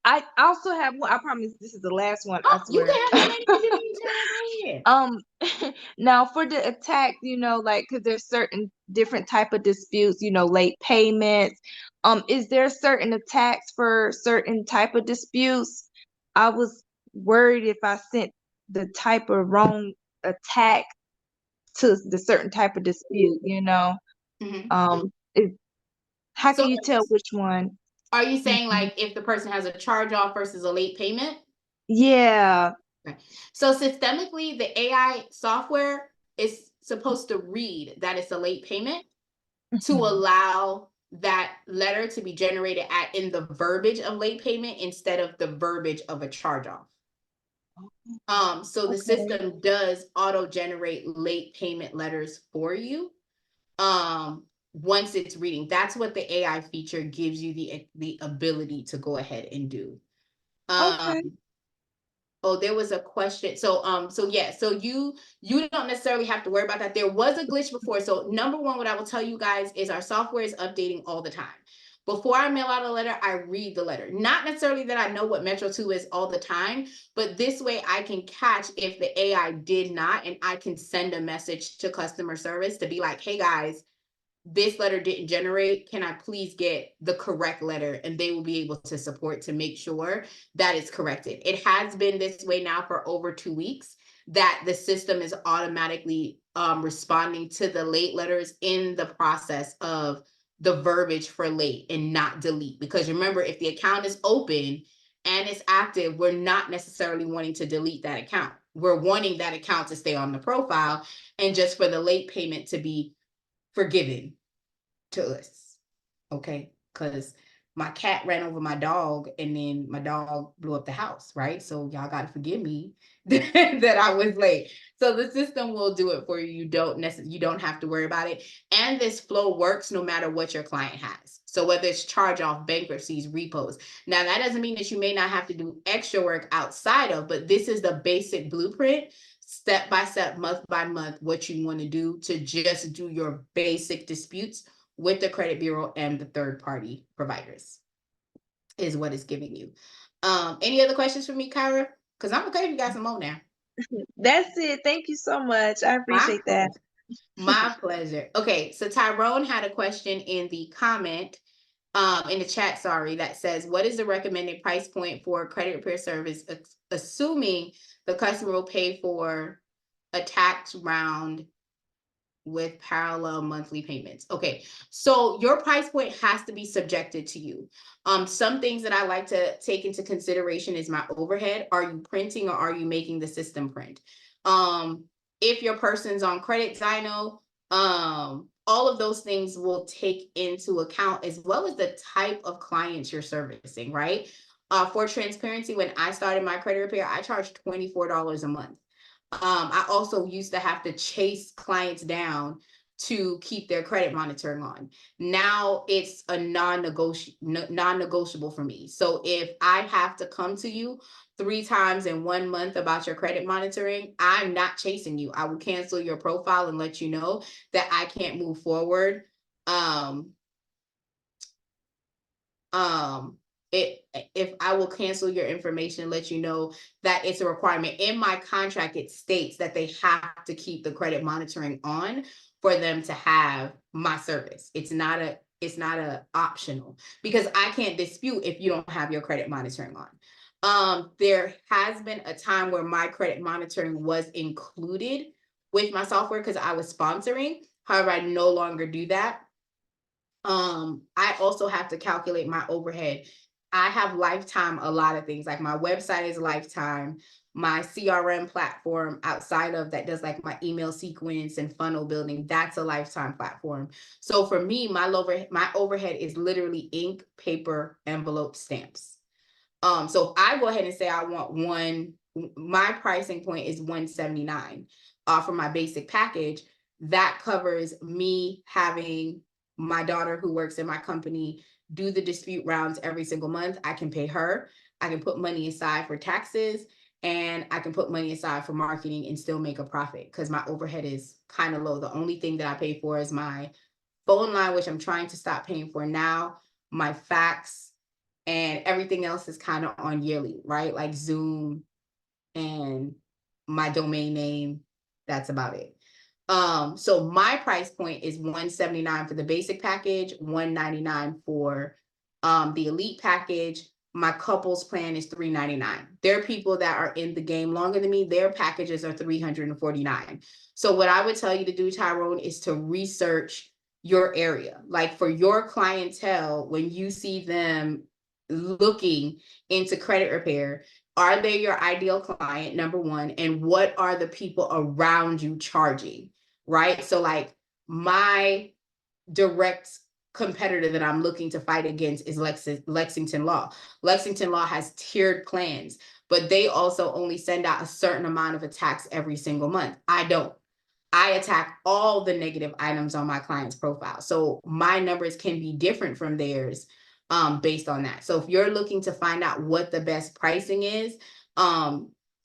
I also have one. I promise this is the last one. I You swear. can have as many as you need, Jenna. Go ahead. Now for the attack, like, because there's certain different type of disputes, late payments. Is there certain attacks for certain type of disputes? I was worried if I sent the type of wrong attack to the certain type of dispute, Mhm. how So can you tell which one? are you saying Mhm. like if the person has a charge off versus a late payment? Yeah. Okay. So systemically, the AI software is supposed to read that it's a late payment to Mhm. allow that letter to be generated in the verbiage of late payment instead of the verbiage of a charge off. So the Okay. system does auto generate late payment letters for you. Once it's reading, that's what the AI feature gives you the ability to go ahead and do. Okay. Oh, there was a question. So yeah, so you don't necessarily have to worry about that. There was a glitch before. So number one, what I will tell you guys is our software is updating all the time. Before I mail out a letter, I read the letter. Not necessarily that I know what Metro 2 is all the time, but this way I can catch if the AI did not, and I can send a message to customer service to be like, hey guys, this letter didn't generate. Can I please get the correct letter? And they will be able to support to make sure that it's corrected. It has been this way now for over 2 weeks, that the system is automatically responding to the late letters in the process of the verbiage for late and not delete. Because remember, if the account is open and it's active, we're not necessarily wanting to delete that account. We're wanting that account to stay on the profile and just for the late payment to be forgiven to us, okay? Because my cat ran over my dog and then my dog blew up the house, right? So y'all got to forgive me that I was late. So the system will do it for you. You don't have to worry about it. And this flow works no matter what your client has. So whether it's charge off, bankruptcies, repos. Now that doesn't mean that you may not have to do extra work outside of, but this is the basic blueprint, step by step, month by month, what you want to do to just do your basic disputes with the credit bureau and the third party providers is what it's giving you. Any other questions for me, Kyra? Because I'm okay if you got some more now. That's it. Thank you so much. I appreciate that. My pleasure. Okay, so Tyrone had a question in the comment, in the chat, sorry, that says, what is the recommended price point for credit repair service, assuming the customer will pay for a tax round with parallel monthly payments? Okay, so your price point has to be subjected to you. Some things that I like to take into consideration is my overhead. Are you printing or are you making the system print? If your person's on credit dyno, all of those things will take into account, as well as the type of clients you're servicing, right? For transparency, when I started my credit repair, I charged $24 a month. I also used to have to chase clients down to keep their credit monitoring on. Now it's a non-negotiable for me. So if I have to come to you 3 times in 1 month about your credit monitoring, I'm not chasing you. I will cancel your profile and let you know that I can't move forward. If I will cancel your information, let you know that it's a requirement. In my contract, it states that they have to keep the credit monitoring on for them to have my service. It's not a optional, because I can't dispute if you don't have your credit monitoring on. There has been a time where my credit monitoring was included with my software because I was sponsoring. However, I no longer do that. I also have to calculate my overhead. I have lifetime, a lot of things, like my website is lifetime, my CRM platform outside of that does like my email sequence and funnel building, that's a lifetime platform. So for me, my overhead is literally ink, paper, envelope, stamps. So if I go ahead and say I want my pricing point is $179 for my basic package, that covers me having my daughter who works in my company do the dispute rounds every single month. I can pay her. I can put money aside for taxes, and I can put money aside for marketing and still make a profit because my overhead is kind of low. The only thing that I pay for is my phone line, which I'm trying to stop paying for now, my fax, and everything else is kind of on yearly, right? Like Zoom and my domain name. That's about it. So my price point is $179 for the basic package, $199 for the elite package. My couples plan is $399. There are people that are in the game longer than me. Their packages are $349. So what I would tell you to do, Tyrone, is to research your area. Like for your clientele, when you see them looking into credit repair, are they your ideal client, number one? And what are the people around you charging? Right? So like my direct competitor that I'm looking to fight against is Lexington Law. Lexington Law has tiered plans, but they also only send out a certain amount of attacks every single month. I don't. I attack all the negative items on my client's profile. So my numbers can be different from theirs based on that. So if you're looking to find out what the best pricing is,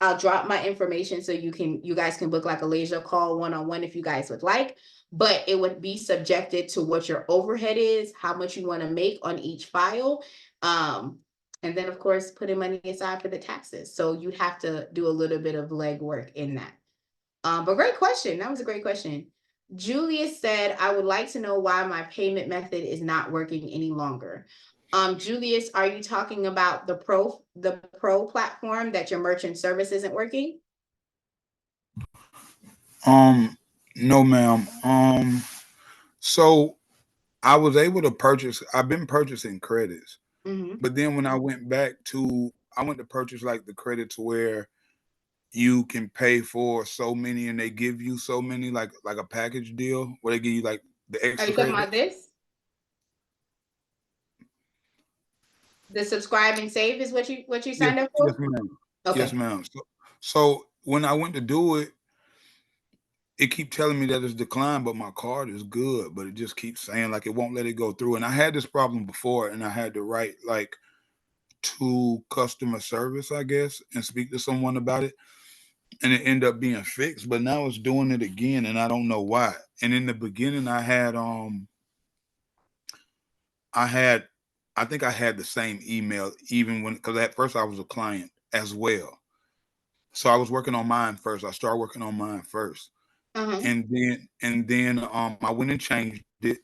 I'll drop my information so you guys can book like a laser call one-on-one if you guys would like. but it would be subjected to what your overhead is, how much you want to make on each file. And then of course, putting money aside for the taxes. So you'd have to do a little bit of legwork in that. But great question. That was a great question. Julius said, I would like to know why my payment method is not working any longer. Julius, are you talking about the pro platform that your merchant service isn't working? No, ma'am. So I was able to purchase, I've been purchasing credits, but then when I went to purchase like the credits where you can pay for so many and they give you so many, like a package deal where they give you like the Are extra you talking credit. about this? The subscribe and save is what you Yes, signed up for? yes, ma'am. Okay. Yes, ma'am. So when I went to do it, it keep telling me that it's declined, but my card is good, but it just keeps saying like it won't let it go through. And I had this problem before, and I had to write like to customer service, I guess, and speak to someone about it. And it ended up being fixed, but now it's doing it again, and I don't know why. And in the beginning, I think I had the same email even when, because at first I was a client as well. So I was working on mine first. I started working on mine first. And then I went and changed it.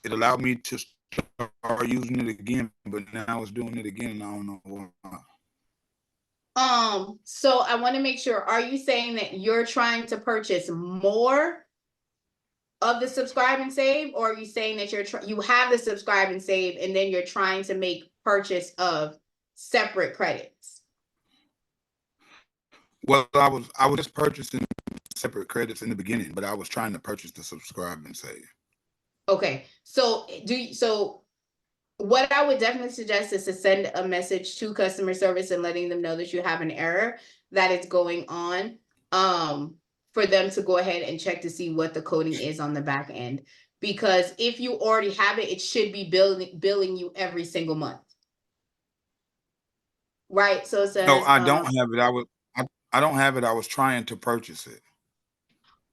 It allowed me to start using it again, but now it's doing it again, and I don't know why. So I want to make sure, are you saying that you're trying to purchase more of the subscribe and save, or are you saying that you have the subscribe and save and then you're trying to make purchase of separate credits? Well, I was just purchasing separate credits in the beginning, but I was trying to purchase the subscribe and save. Okay, so what I would definitely suggest is to send a message to customer service and letting them know that you have an error that is going on, for them to go ahead and check to see what the coding is on the back end. Because if you already have it, it should be billing you every single month. Right, so it says, No, I don't have it. I don't have it. I was trying to purchase it.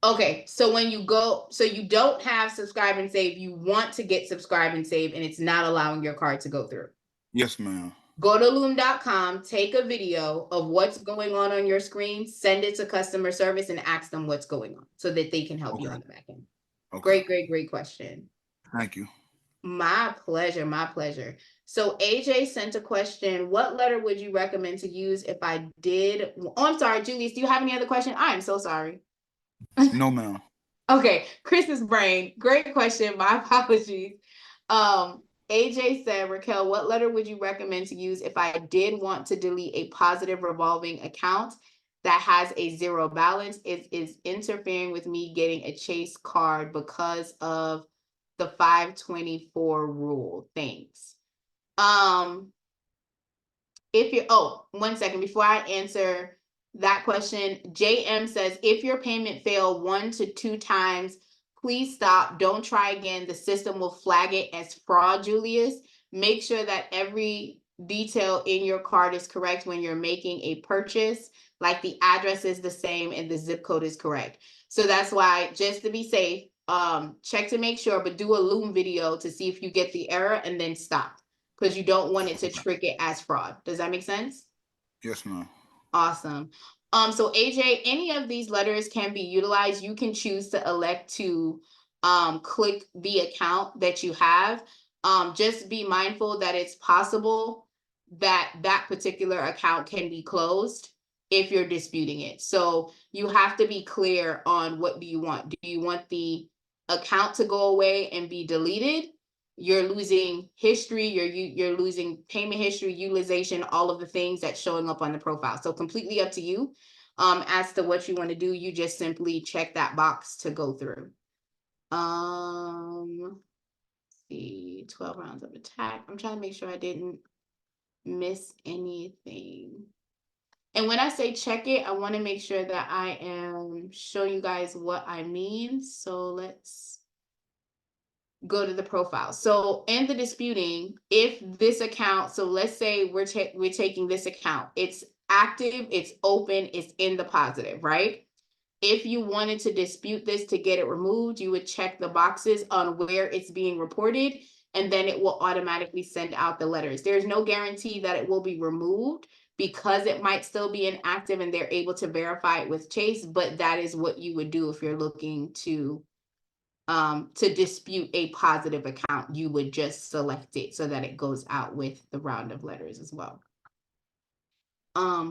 okay, so when you so you don't have subscribe and save, you want to get subscribe and save, and it's not allowing your card to go through. Yes, ma'am. Go to loom.com, take a video of what's going on your screen, send it to customer service and ask them what's going on so that they can help you on the back end. Okay. Great question. Thank you. My pleasure, my pleasure. So AJ sent a question. What letter would you recommend to use if I did? Oh, I'm sorry, Julius, do you have any other question? I am so sorry. No, ma'am. Okay, Chris's brain. Great question. My apologies. AJ said, Raquel, what letter would you recommend to use if I did want to delete a positive revolving account that has a zero balance? It is interfering with me getting a Chase card because of the 524 rule. Thanks. If you're, oh, 1 second before I answer that question, JM says, if your payment failed 1 to 2 times, please stop. Don't try again. The system will flag it as fraud, Julius. Make sure that every detail in your card is correct when you're making a purchase, like the address is the same and the zip code is correct. So that's why, just to be safe, check to make sure, but do a Loom video to see if you get the error and then stop, because you don't want it to trick it as fraud. Does that make sense? Yes, ma'am. Awesome. So AJ, any of these letters can be utilized. You can choose to elect to click the account that you have. Just be mindful that it's possible that that particular account can be closed if you're disputing it. So you have to be clear on what do you want. Do you want the account to go away and be deleted? You're losing history, you're losing payment history, utilization, all of the things that's showing up on the profile. So completely up to you as to what you want to do. You just simply check that box to go through. Let's see, 12 rounds of attack. I'm trying to make sure I didn't miss anything. And when I say check it, I want to make sure that I am showing you guys what I mean. So let's go to the profile. So in the disputing, if this account, so let's say we're taking this account, it's active, it's open, it's in the positive, right? If you wanted to dispute this to get it removed, you would check the boxes on where it's being reported, and then it will automatically send out the letters. There's no guarantee that it will be removed because it might still be inactive and they're able to verify it with Chase, but that is what you would do if you're looking to dispute a positive account. You would just select it so that it goes out with the round of letters as well.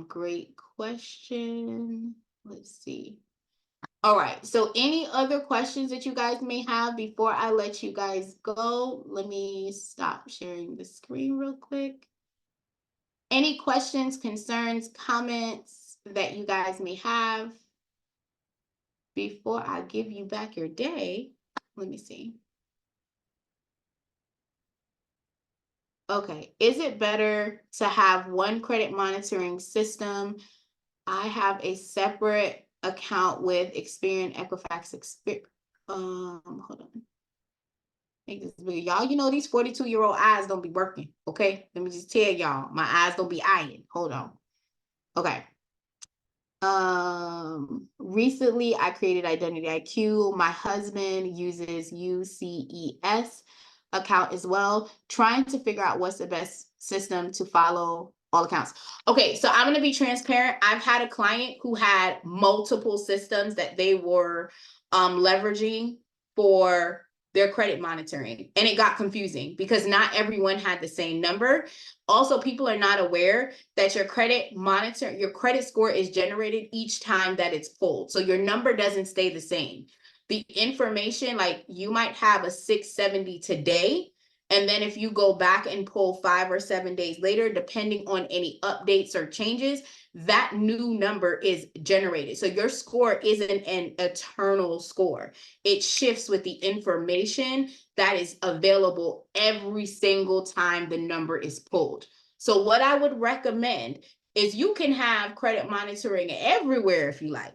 Great question. Let's see. All right, so any other questions that you guys may have before I let you guys go? Let me stop sharing the screen real quick. Any questions, concerns, comments that you guys may have before I give you back your day? Let me see. Okay, is it better to have one credit monitoring system? I have a separate account with Experian, Equifax, hold on. Make this bigger. Y'all, you know, these 42-year-old eyes don't be working, okay? Let me just tell y'all, my eyes don't be eyeing. Hold on. Okay. Recently I created Identity IQ. My husband uses UCES account as well, trying to figure out what's the best system to follow all accounts. Okay, so I'm gonna be transparent. I've had a client who had multiple systems that they were leveraging for their credit monitoring, and it got confusing because not everyone had the same number. Also, people are not aware that your credit score is generated each time that it's pulled. So your number doesn't stay the same. The information, like you might have a 670 today, and then if you go back and pull 5 or 7 days later, depending on any updates or changes, that new number is generated. So your score isn't an eternal score. It shifts with the information that is available every single time the number is pulled. So what I would recommend is you can have credit monitoring everywhere if you like.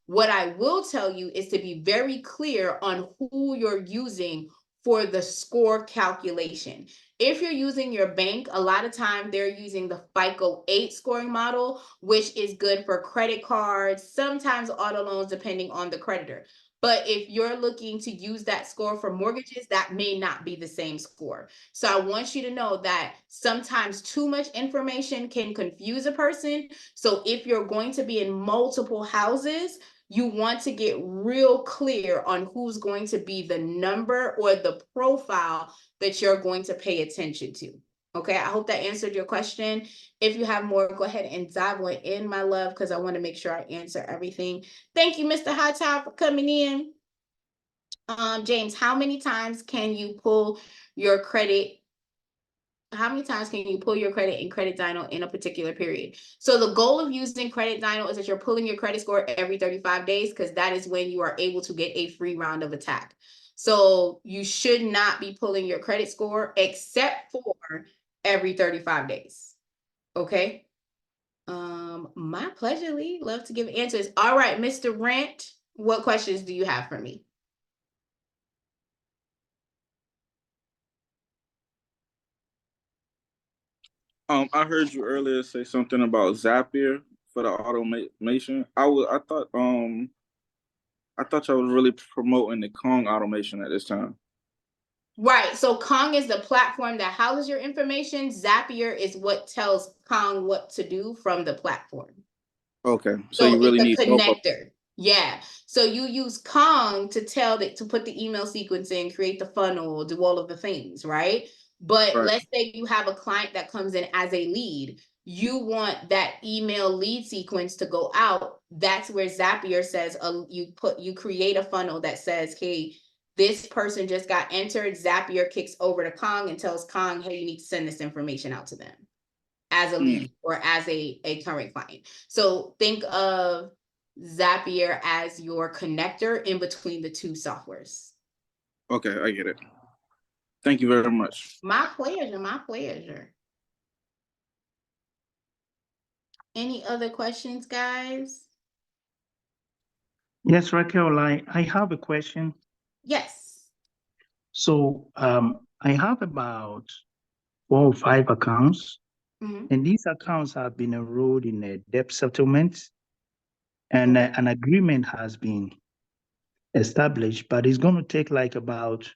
What I will tell you is to be very clear on who you're using for the score calculation. If you're using your bank, a lot of time they're using the FICO 8 scoring model, which is good for credit cards, sometimes auto loans, depending on the creditor. But if you're looking to use that score for mortgages, that may not be the same score. So I want you to know that sometimes too much information can confuse a person. So if you're going to be in multiple houses, you want to get real clear on who's going to be the number or the profile that you're going to pay attention to. Okay, I hope that answered your question. If you have more, go ahead and dive on in, my love, because I want to make sure I answer everything. Thank you, Mr. Hot Top, for coming in. James, how many times can you pull your credit? How many times can you pull your credit in Credit Dyno in a particular period? So the goal of using Credit Dyno is that you're pulling your credit score every 35 days because that is when you are able to get a free round of attack. So you should not be pulling your credit score except for every 35 days. Okay. My pleasure, Lee. Love to give answers. All right, Mr. Rant, what questions do you have for me? I heard you earlier say something about Zapier for the automation. I thought y'all was really promoting the Kong automation at this time. Right. So Kong is the platform that houses your information. Zapier is what tells Kong what to do from the platform. Okay. So you really need it's a help. connector. Yeah. So you use Kong to to put the email sequence in, create the funnel, do all of the things, right? But Right. let's say you have a client that comes in as a lead. You want that email lead sequence to go out. That's where Zapier says you create a funnel that says, hey, this person just got entered. Zapier kicks over to Kong and tells Kong, hey, you need to send this information out to them as a lead or as a current client. So think of Zapier as your connector in between the two softwares. Okay, I get it. Thank you very much. My pleasure, my pleasure. Any other questions, guys? Yes, Raquel, I have a question. Yes. So I have about 4 or 5 accounts, and these accounts have been enrolled in a debt settlement. and an agreement has been established, but it's going to take like about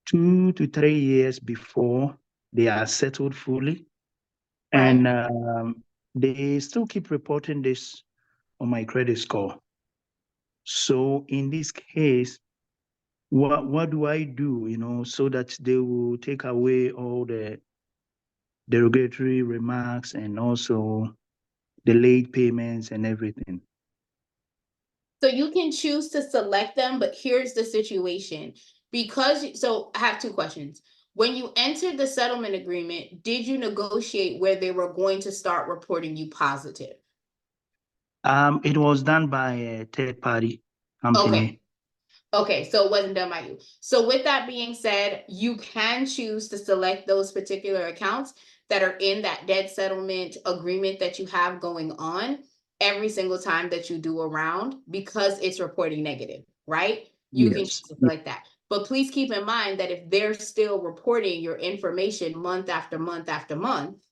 2 to 3 years before they are settled fully. Right. And they still keep reporting this on my credit score. So in this case, what do I do, so that they will take away all the derogatory remarks and also the late payments and everything? So you can choose to select them, but here's the situation. So I have two questions. When you entered the settlement agreement, did you negotiate where they were going to start reporting you positive? It was done by a third party company. Okay, so it wasn't done by you. So with that being said, you can choose to select those particular accounts that are in that debt settlement agreement that you have going on every single time that you do a round because it's reporting negative, right? You can choose Yes. to select that. But please keep in mind that if they're still reporting your information month after month after month,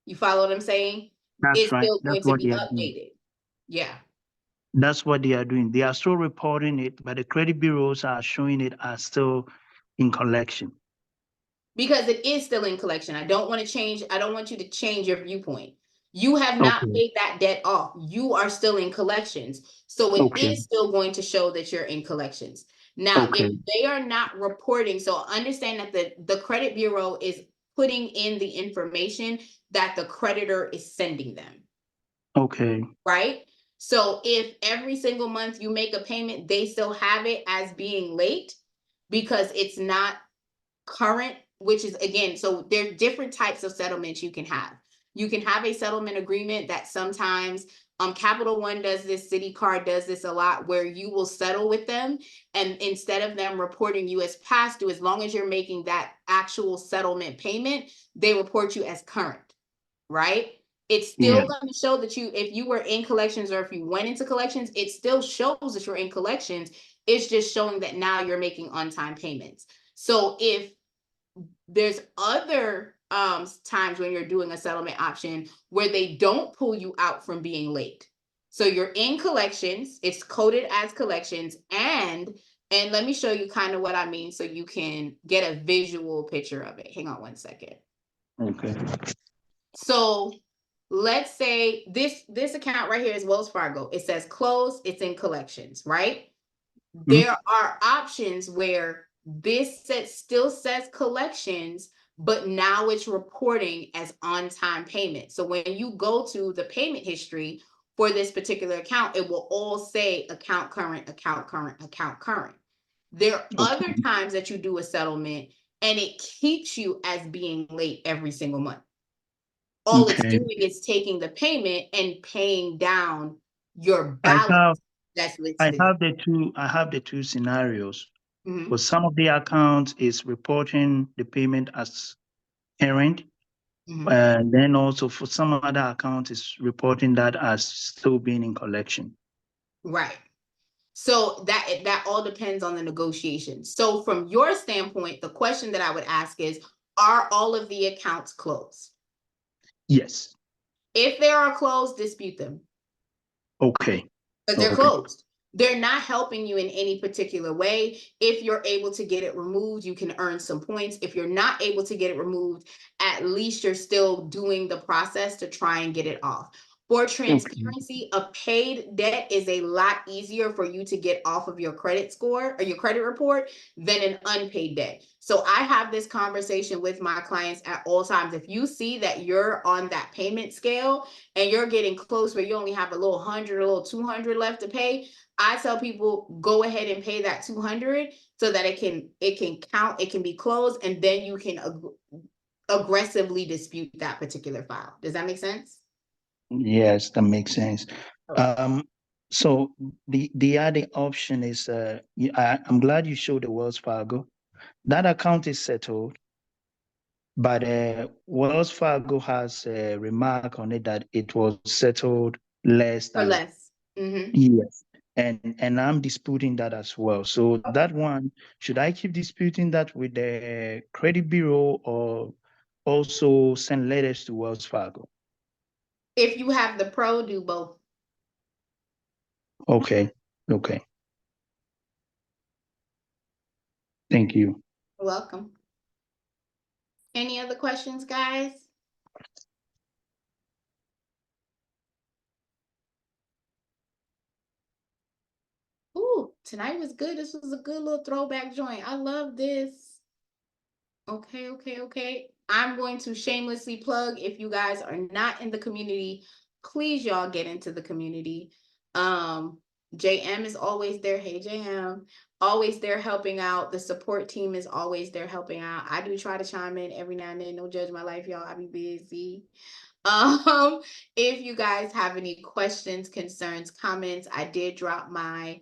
you follow what I'm saying? That's It's right. still That's going to what be they are doing. updated. Yeah. That's what they are doing. They are still reporting it, but the credit bureaus are showing it as still in collection. Because it is still in collection. I don't want you to change your viewpoint. You have not Okay. paid that debt off. You are still in collections. So it Okay. is still going to show that you're in collections. Now, Okay. if they are not reporting, so understand that the credit bureau is putting in the information that the creditor is sending them, Okay. right? So if every single month you make a payment, they still have it as being late because it's not current, which is again, so there are different types of settlements you can have. You can have a settlement agreement that sometimes Capital One does this, City Card does this a lot, where you will settle with them, and instead of them reporting you as past due, as long as you're making that actual settlement payment, they report you as current, right? It's still Yeah. going to show that if you were in collections or if you went into collections, it still shows that you're in collections. It's just showing that now you're making on-time payments. So if there's other times when you're doing a settlement option where they don't pull you out from being late. So you're in collections, it's coded as collections, and let me show you kind of what I mean so you can get a visual picture of it. Hang on one second. Okay. So let's say this account right here is Wells Fargo. It says closed, it's in collections, right? There are options where this still says collections, but now it's reporting as on-time payment. So when you go to the payment history for this particular account, it will all say account current, account current, account current. There are other times that you do a settlement and it keeps you as being late every single month. All it's Okay. doing is taking the payment and paying down your I balance that's I listed. have the two scenarios. Mhm. For some of the accounts is reporting the payment as errand. Mhm. And then also for some other accounts is reporting that as still being in collection. Right. So that all depends on the negotiation. So from your standpoint, the question that I would ask is, are all of the accounts closed? Yes. If they are closed, dispute them. Okay. But they're Okay. closed. They're not helping you in any particular way. If you're able to get it removed, you can earn some points. If you're not able to get it removed, at least you're still doing the process to try and get it off. For transparency, a paid debt is a lot easier for you to get off of your credit score or your credit report than an unpaid debt. So I have this conversation with my clients at all times. If you see that you're on that payment scale and you're getting close where you only have a little 100, a little 200 left to pay, I tell people go ahead and pay that 200 so that it can count, it can be closed, and then you can aggressively dispute that particular file. Does that make sense? Yes, that makes sense. Okay. So the other option is I'm glad you showed the Wells Fargo. That account is settled, but Wells Fargo has a remark on it that it was settled less For than less. Mm-hmm. yes. And I'm disputing that as well. So that one, should I keep disputing that with the credit bureau or also send letters to Wells Fargo? If you have the pro, do both. Okay. Okay. Thank you. You're welcome. Any other questions, guys? Ooh, tonight was good. This was a good little throwback joint. I love this. Okay, okay, okay. I'm going to shamelessly plug, if you guys are not in the community, please y'all get into the community. JM is always there. Hey JM, always there helping out. The support team is always there helping out. I do try to chime in every now and then. Don't judge my life, y'all. I be busy. If you guys have any questions, concerns, comments, I did drop my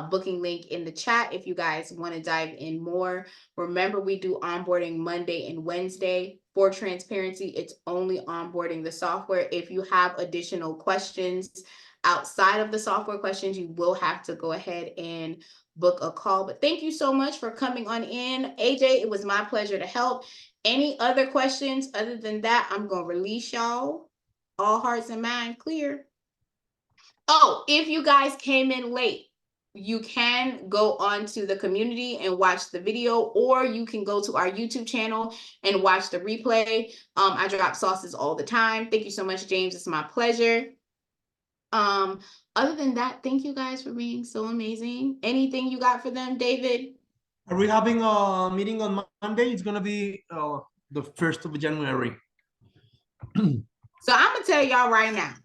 booking link in the chat if you guys want to dive in more. Remember, we do onboarding Monday and Wednesday. For transparency, it's only onboarding the software. If you have additional questions outside of the software questions, you will have to go ahead and book a call. But thank you so much for coming on in. AJ, it was my pleasure to help. Any other questions other than that, I'm going to release y'all. All hearts and minds clear. Oh, if you guys came in late, you can go onto the community and watch the video, or you can go to our YouTube channel and watch the replay. I drop sauces all the time. Thank you so much, James. It's my pleasure. Other than that, thank you guys for being so amazing. Anything you got for them, David? Are we having a meeting on Monday? It's gonna be the 1st of January. So I'm gonna tell y'all right now,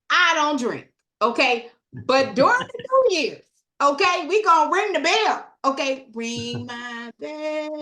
I don't drink, okay? But during the New Year's, okay, we gonna ring the bell, okay? Ring my bell.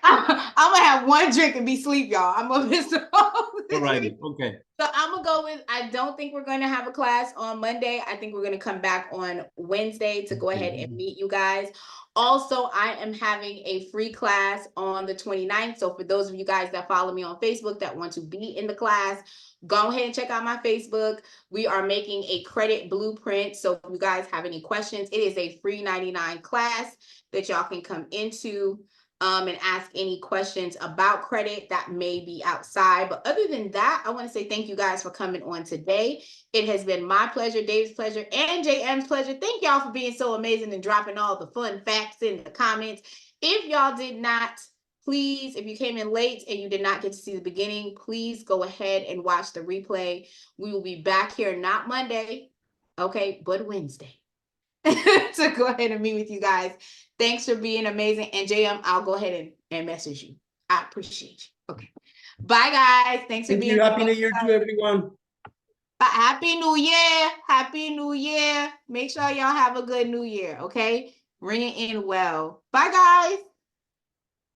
I'm gonna have one drink and be asleep, y'all. I'm gonna miss all Alrighty, okay. So I'm gonna go with, I don't think we're gonna have a class on Monday. I think we're gonna come back on Wednesday to go ahead and meet you guys. Also, I am having a free class on the 29th. So for those of you guys that follow me on Facebook that want to be in the class, go ahead and check out my Facebook. We are making a credit blueprint. So if you guys have any questions, it is a free 99 class that y'all can come into and ask any questions about credit that may be outside. But other than that, I want to say thank you guys for coming on today. It has been my pleasure, Dave's pleasure, and JM's pleasure. Thank y'all for being so amazing and dropping all the fun facts in the comments. If y'all did not, please, if you came in late and you did not get to see the beginning, please go ahead and watch the replay. We will be back here, not Monday, okay, but Wednesday. To go ahead and meet with you guys. Thanks for being amazing. And JM, I'll go ahead and message you. I appreciate you. Okay. Bye, guys. Thanks for Thank being you. Happy New Year to everyone. Happy New Year. Happy New Year. Make sure y'all have a good New Year, okay? Ring it in well. Bye, guys.